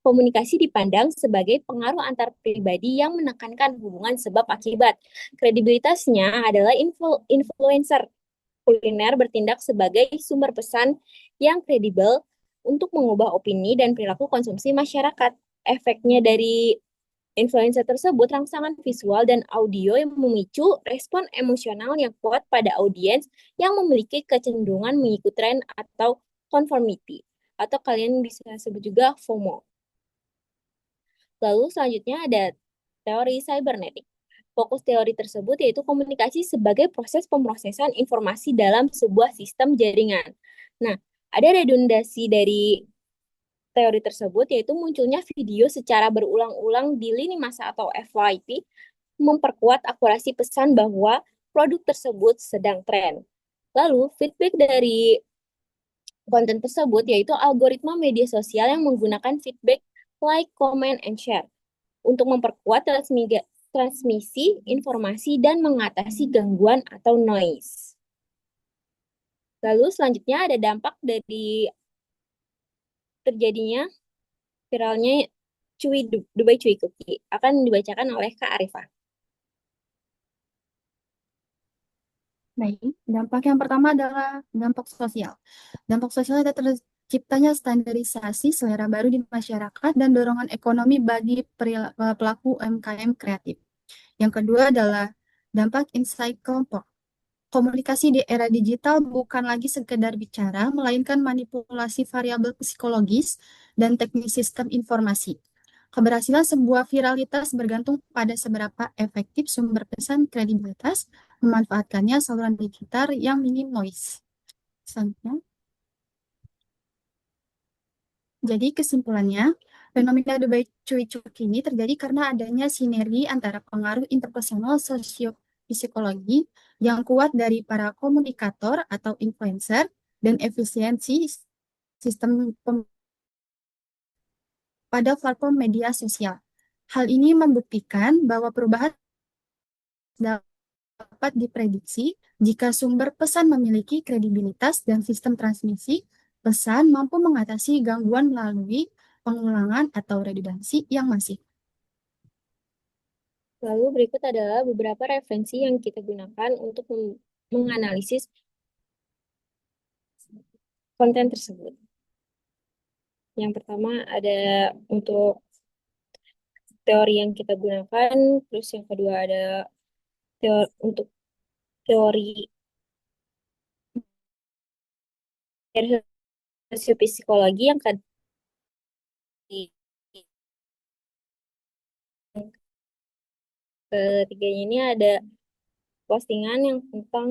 komunikasi dipandang sebagai pengaruh antar pribadi yang menekankan hubungan sebab akibat. Kredibilitasnya adalah influencer kuliner bertindak sebagai sumber pesan yang kredibel untuk mengubah opini dan perilaku konsumsi masyarakat. Efeknya dari influencer tersebut, rangsangan visual dan audio yang memicu respon emosional yang kuat pada audiens yang memiliki kecenderungan mengikuti tren atau conformity, atau kalian bisa sebut juga FOMO. Lalu selanjutnya ada teori cybernetik. Fokus teori tersebut yaitu komunikasi sebagai proses pemrosesan informasi dalam sebuah sistem jaringan. Nah, ada redundasi dari teori tersebut yaitu munculnya video secara berulang-ulang di lini masa atau FYP memperkuat akurasi pesan bahwa produk tersebut sedang tren. Lalu, feedback dari konten tersebut yaitu algoritma media sosial yang menggunakan feedback like, comment, and share untuk memperkuat transmisi informasi dan mengatasi gangguan atau noise. Lalu selanjutnya ada dampak dari terjadinya viralnya Dubai Cuy Cookie. Akan dibacakan oleh Kak Arifah. Baik, dampak yang pertama adalah dampak sosial. Dampak sosial ada terciptanya standarisasi selera baru di masyarakat dan dorongan ekonomi bagi pelaku UMKM kreatif. Yang kedua adalah dampak insight kelompok. Komunikasi di era digital bukan lagi sekedar bicara, melainkan manipulasi variabel psikologis dan teknik sistem informasi. Keberhasilan sebuah viralitas bergantung pada seberapa efektif sumber pesan kredibilitas memanfaatkannya saluran digital yang minim noise. Selanjutnya. Jadi kesimpulannya, fenomena Dubai Cuy Cookie ini terjadi karena adanya sinergi antara pengaruh interpersonal sosiopsikologi yang kuat dari para komunikator atau influencer dan efisiensi sistem pada platform media sosial. Hal ini membuktikan bahwa perubahan dapat diprediksi jika sumber pesan memiliki kredibilitas dan sistem transmisi pesan mampu mengatasi gangguan melalui pengulangan atau redundansi yang masif. Lalu berikut adalah beberapa referensi yang kita gunakan untuk menganalisis konten tersebut. Yang pertama ada untuk teori yang kita gunakan, terus yang kedua ada untuk teori sosiopsikologi, yang ketiganya ini ada postingan yang tentang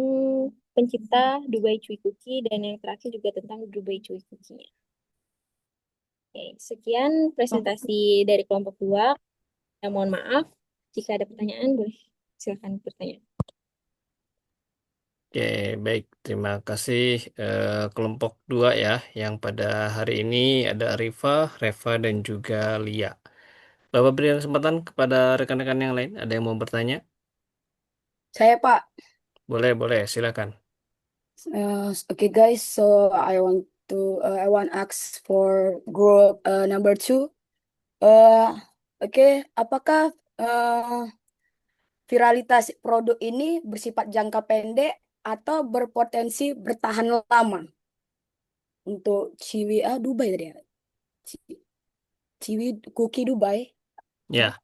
pencipta Dubai Cuy Cookie dan yang terakhir juga tentang Dubai Cuy Cookie-nya. Oke, sekian presentasi dari kelompok 2. Ya, mohon maaf jika ada pertanyaan, boleh silakan bertanya. Oke, baik. Terima kasih kelompok 2 ya, yang pada hari ini ada Arifah, Reva, dan juga Lia. Bapak beri kesempatan kepada rekan-rekan yang lain. Ada yang mau bertanya? Saya Pak. Boleh, silakan. Okay guys, so I want ask for group number 2. Oke, apakah viralitas produk ini bersifat jangka pendek atau berpotensi bertahan lama? Untuk Ciwi Dubai tadi ya. Ciwi Cookie Dubai. Ya.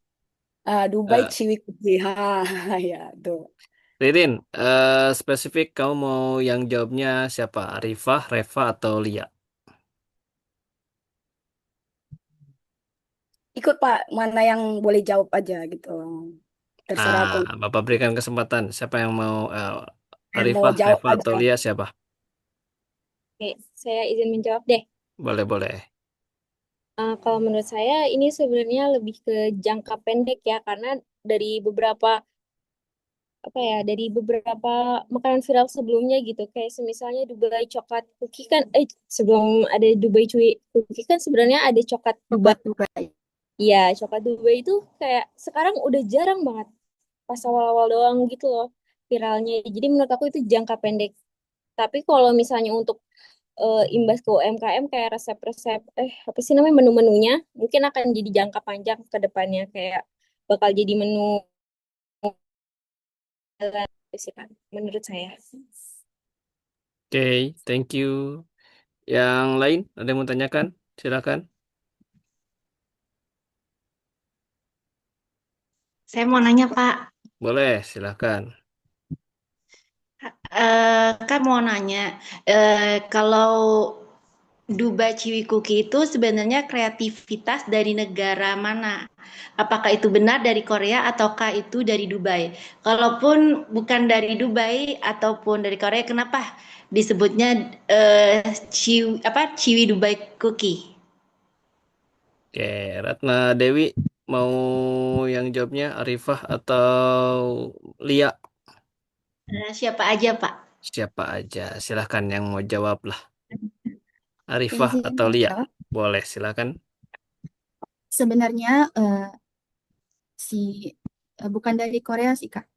Dubai Eh, Ciwi Cookie. Ya, tuh. Ririn, spesifik kamu mau yang jawabnya siapa? Arifah, Reva, atau Lia? Ikut Pak, mana yang boleh jawab aja gitu. Terserah aku. Bapak berikan kesempatan. Siapa yang mau Mau Arifah, jawab Reva, atau aja. Lia siapa? Oke, saya izin menjawab deh. Boleh. Kalau menurut saya ini sebenarnya lebih ke jangka pendek ya, karena dari beberapa dari beberapa makanan viral sebelumnya gitu, kayak semisalnya Dubai coklat cookie kan, sebelum ada Dubai cuy cookie kan sebenarnya ada coklat Dubai. Coklat Dubai. Iya, coklat Dubai itu kayak sekarang udah jarang banget, pas awal-awal doang gitu loh viralnya. Jadi menurut aku itu jangka pendek. Tapi kalau misalnya untuk imbas ke UMKM kayak resep-resep apa sih namanya menu-menunya mungkin akan jadi jangka panjang ke depannya, kayak bakal jadi menu sih Kak, menurut saya. Oke, thank you. Yang lain ada yang mau tanyakan? Silakan. Saya mau nanya, Pak. Boleh, silakan. Kan mau nanya, kalau Dubai Ciwi Cookie itu sebenarnya kreativitas dari negara mana? Apakah itu benar dari Korea ataukah itu dari Dubai? Kalaupun bukan dari Dubai ataupun dari Korea, kenapa disebutnya Ciwi Dubai Cookie? Oke, Ratna Dewi mau yang jawabnya Arifah atau Lia? Siapa aja, Pak? Siapa aja? Silahkan yang mau jawab lah. Yang Arifah sih atau Lia? jawab. Boleh, silakan. Sebenarnya si bukan dari Korea sih Kak.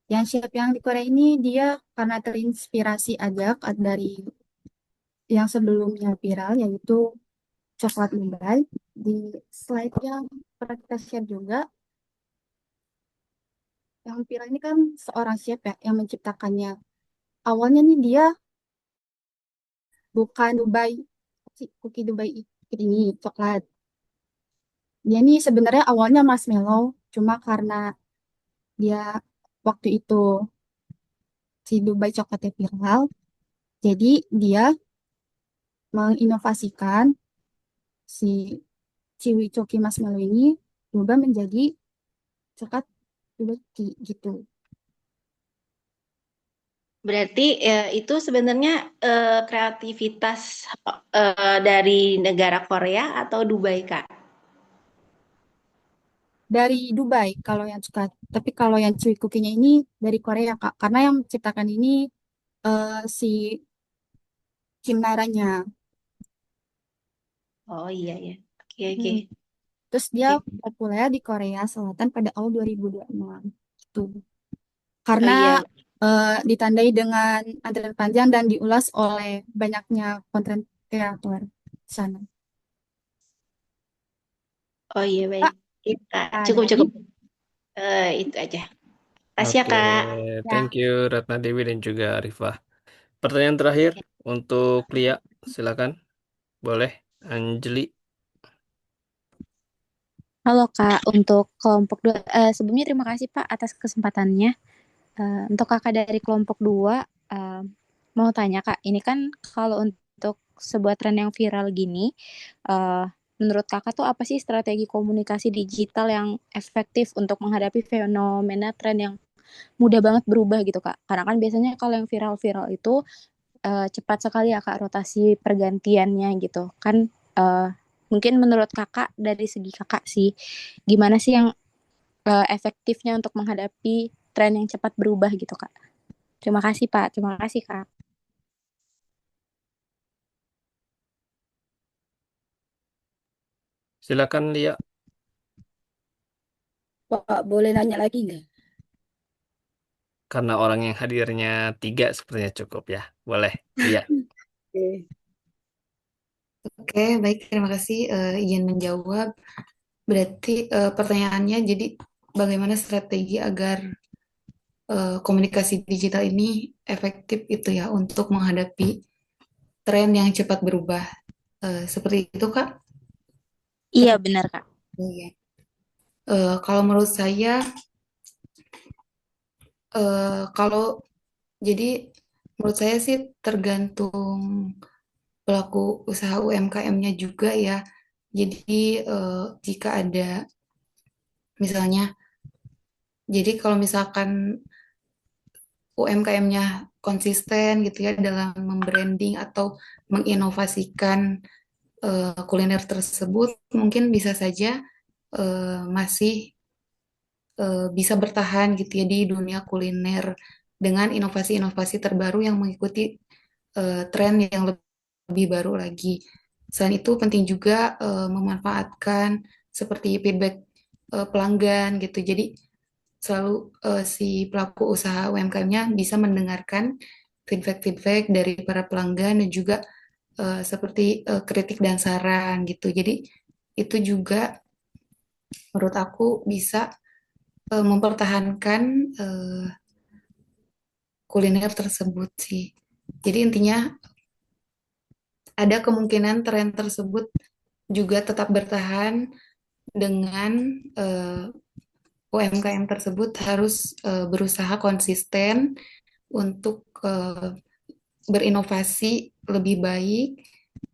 Yang chef yang di Korea ini dia karena terinspirasi agak dari yang sebelumnya viral yaitu coklat Dubai. Di slide yang pernah kita share juga, yang viral ini kan seorang chef ya yang menciptakannya. Awalnya nih dia bukan Dubai, cookie Dubai ini coklat. Dia nih sebenarnya awalnya marshmallow, cuma karena dia waktu itu si Dubai coklatnya viral, jadi dia menginovasikan si Ciwi Coki Marshmallow ini berubah menjadi coklat Dubai gitu. Berarti itu sebenarnya kreativitas dari negara Korea atau Dubai, Kak? Dari Dubai kalau yang suka, tapi kalau yang Ciwi Cookie-nya ini dari Korea Kak, karena yang menciptakan ini si Kim Naranya. Oh iya ya. Oke oke. Hmm. Terus dia Oke. populer di Korea Selatan pada awal 2026. Gitu. Oh Karena iya. ditandai dengan antrian panjang dan diulas oleh banyaknya konten kreator di sana. Oh iya baik. Kak, Iya, Kak. Cukup dari cukup. Itu aja. Kasih ya, Oke, Kak. thank ya, you Ratna Dewi dan juga Arifah. Pertanyaan terakhir untuk Lia, silakan. Boleh, Anjeli. Halo Kak, untuk kelompok dua, sebelumnya terima kasih Pak atas kesempatannya. Untuk Kakak dari kelompok dua, mau tanya Kak, ini kan kalau untuk sebuah tren yang viral gini, eh, menurut Kakak tuh apa sih strategi komunikasi digital yang efektif untuk menghadapi fenomena tren yang mudah banget berubah gitu Kak? Karena kan biasanya kalau yang viral-viral itu cepat sekali ya Kak rotasi pergantiannya gitu kan. eh, Mungkin menurut Kakak dari segi Kakak sih, gimana sih yang efektifnya untuk menghadapi tren yang cepat berubah gitu Kak? Terima kasih Pak, terima kasih Kak. Silakan Lia. Pak, boleh nanya lagi nggak? Karena orang yang hadirnya 3 sepertinya cukup ya. Boleh, Lia. Oke. Oke, baik. Terima kasih izin menjawab. Berarti pertanyaannya jadi bagaimana strategi agar komunikasi digital ini efektif itu ya untuk menghadapi tren yang cepat berubah. Seperti itu, Kak? Iya benar Kak. Iya. Kalau menurut saya, kalau jadi menurut saya sih tergantung pelaku usaha UMKM-nya juga ya. Jadi jika ada misalnya, jadi kalau misalkan UMKM-nya konsisten gitu ya dalam membranding atau menginovasikan kuliner tersebut, mungkin bisa saja masih bisa bertahan gitu ya di dunia kuliner dengan inovasi-inovasi terbaru yang mengikuti tren yang lebih baru lagi. Selain itu penting juga memanfaatkan seperti feedback pelanggan gitu. Jadi selalu si pelaku usaha UMKM-nya bisa mendengarkan feedback-feedback dari para pelanggan dan juga seperti kritik dan saran gitu. Jadi itu juga menurut aku bisa mempertahankan kuliner tersebut sih. Jadi intinya ada kemungkinan tren tersebut juga tetap bertahan dengan UMKM tersebut harus berusaha konsisten untuk berinovasi lebih baik,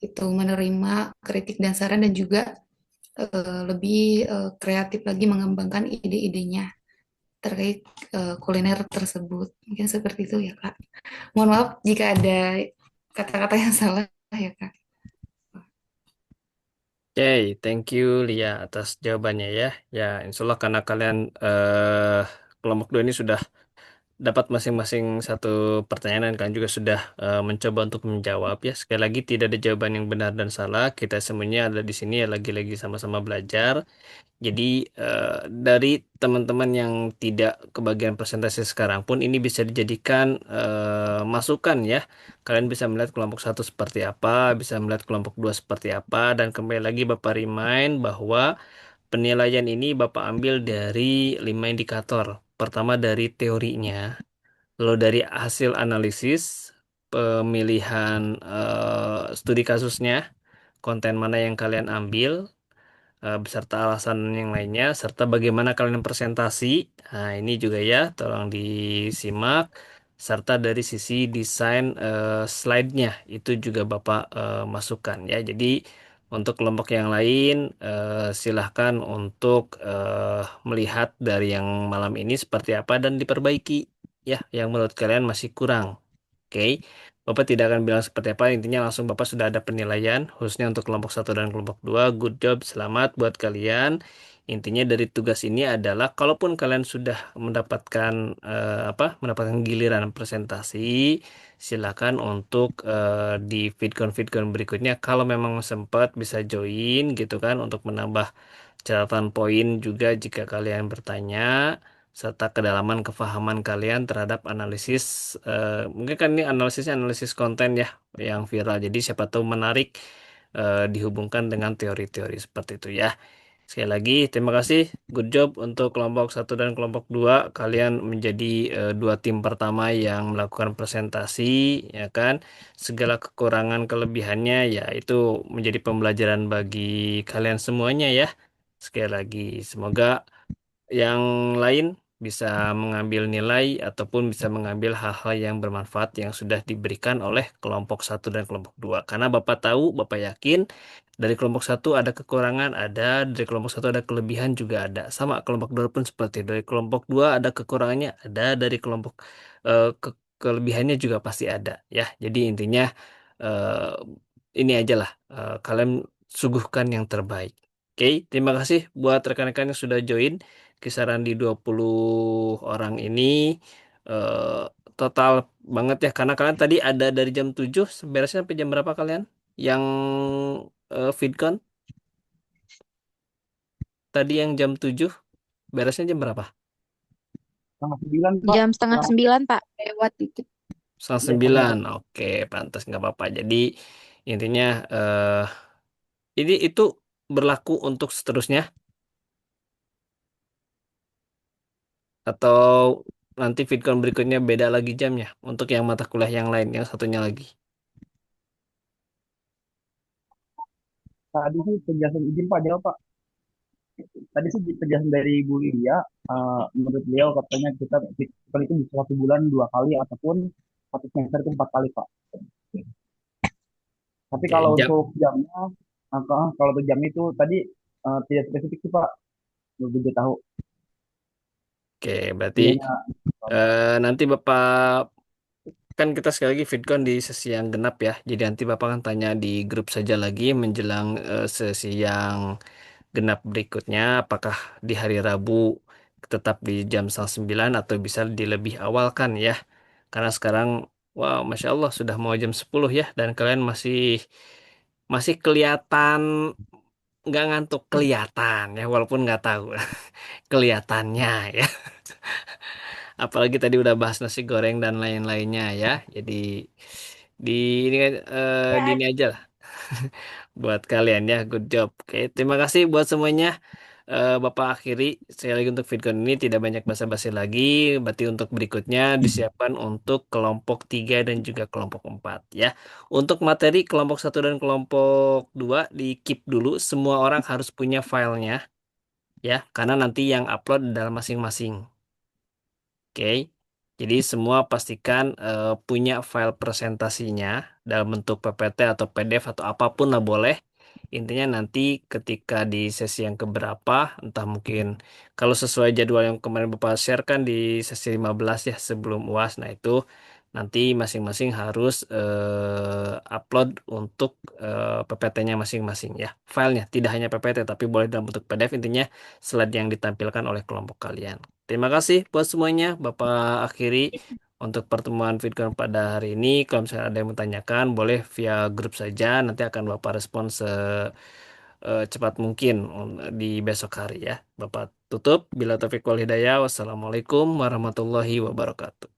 itu menerima kritik dan saran dan juga lebih kreatif lagi mengembangkan ide-idenya terkait kuliner tersebut. Mungkin seperti itu ya, Kak. Mohon maaf jika ada kata-kata yang salah ya, Kak. Oke, thank you Lia atas jawabannya ya. Ya, insya Allah karena kalian kelompok 2 ini sudah dapat masing-masing satu pertanyaan dan kalian juga sudah mencoba untuk menjawab ya. Sekali lagi tidak ada jawaban yang benar dan salah. Kita semuanya ada di sini ya lagi-lagi sama-sama belajar. Jadi dari teman-teman yang tidak kebagian presentasi sekarang pun ini bisa dijadikan masukan ya. Kalian bisa melihat kelompok satu seperti apa, bisa melihat kelompok dua seperti apa, dan kembali lagi Bapak remind bahwa penilaian ini Bapak ambil dari 5 indikator. Pertama dari teorinya, lalu dari hasil analisis, pemilihan studi kasusnya, konten mana yang kalian ambil, beserta alasan yang lainnya, serta bagaimana kalian presentasi. Nah, ini juga ya, tolong disimak. Serta dari sisi desain slide-nya, itu juga Bapak masukkan ya. Jadi, untuk kelompok yang lain, silahkan untuk melihat dari yang malam ini seperti apa dan diperbaiki ya, yang menurut kalian masih kurang. Oke, Bapak tidak akan bilang seperti apa, intinya langsung Bapak sudah ada penilaian, khususnya untuk kelompok satu dan kelompok 2. Good job, selamat buat kalian. Intinya dari tugas ini adalah, kalaupun kalian sudah mendapatkan mendapatkan giliran presentasi, silakan untuk di feedcon berikutnya, kalau memang sempat bisa join gitu kan, untuk menambah catatan poin juga jika kalian bertanya, serta kedalaman kefahaman kalian terhadap analisis. Mungkin kan ini analisisnya analisis konten ya yang viral, jadi siapa tahu menarik dihubungkan dengan teori-teori seperti itu ya. Sekali lagi terima kasih, good job untuk kelompok satu dan kelompok 2. Kalian menjadi dua tim pertama yang melakukan presentasi ya kan. Segala kekurangan kelebihannya ya itu menjadi pembelajaran bagi kalian semuanya ya. Sekali lagi, semoga yang lain bisa mengambil nilai ataupun bisa mengambil hal-hal yang bermanfaat yang sudah diberikan oleh kelompok satu dan kelompok 2. Karena Bapak tahu, Bapak yakin dari kelompok satu ada kekurangan, ada, dari kelompok satu ada kelebihan juga ada. Sama kelompok 2 pun seperti itu. Dari kelompok 2 ada kekurangannya, ada, dari kelompok kelebihannya juga pasti ada ya. Jadi intinya eh, ini aja lah, kalian suguhkan yang terbaik. Oke, terima kasih buat rekan-rekan yang sudah join. Kisaran di 20 orang ini eh, total banget ya. Karena kalian tadi ada dari jam 7 beresnya sampai jam berapa kalian? Yang feedcon tadi yang jam 7 beresnya jam berapa? Setengah 9, Pak. Jam setengah 9, Pak. Lewat dikit. Setengah Iya, setengah 9. Oke, pantas nggak apa-apa. Jadi intinya ini itu berlaku untuk seterusnya atau nanti feedcon berikutnya beda lagi jamnya untuk yang mata kuliah yang lain, yang satunya lagi. Tadi sih penjelasan izin Pak, jawab Pak. Tadi sih penjelasan dari Bu Lilia, menurut beliau katanya kita kita itu bisa 1 bulan 2 kali ataupun 1 semester itu 4 kali Pak. Tapi Oke, kalau jam. untuk jamnya, kalau untuk jamnya itu tadi tidak spesifik sih Pak, belum tahu. Oke, berarti Dia Nanti Bapak kan kita sekali lagi VidCon di sesi yang genap ya. Jadi nanti Bapak kan tanya di grup saja lagi menjelang sesi yang genap berikutnya apakah di hari Rabu tetap di jam 9 atau bisa di lebih awal kan ya. Karena sekarang wow, Masya Allah sudah mau jam 10 ya dan kalian masih masih kelihatan nggak ngantuk kelihatan ya walaupun nggak tahu kelihatannya ya. Apalagi tadi udah bahas nasi goreng dan lain-lainnya ya. Jadi di ini kan, di ini aja lah buat kalian ya. Good job. Oke, terima kasih buat semuanya. Bapak akhiri sekali lagi untuk VidCon ini tidak banyak basa-basi lagi. Berarti untuk berikutnya disiapkan untuk kelompok 3 dan juga kelompok 4 ya. Untuk materi kelompok 1 dan kelompok 2 di keep dulu. Semua orang harus punya filenya ya. Karena nanti yang upload adalah masing-masing. Oke, jadi semua pastikan punya file presentasinya dalam bentuk PPT atau PDF atau apapun lah boleh. Intinya nanti ketika di sesi yang keberapa, entah mungkin kalau sesuai jadwal yang kemarin Bapak share kan di sesi 15 ya sebelum UAS. Nah itu nanti masing-masing harus upload untuk PPT-nya masing-masing ya. Filenya tidak hanya PPT tapi boleh dalam bentuk PDF intinya slide yang ditampilkan oleh kelompok kalian. Terima kasih buat semuanya. Bapak akhiri untuk pertemuan VidCon pada hari ini. Kalau misalnya ada yang bertanyakan, boleh via grup saja. Nanti akan Bapak respon secepat mungkin di besok hari ya. Bapak tutup. Bila taufiq wal hidayah. Wassalamualaikum warahmatullahi wabarakatuh.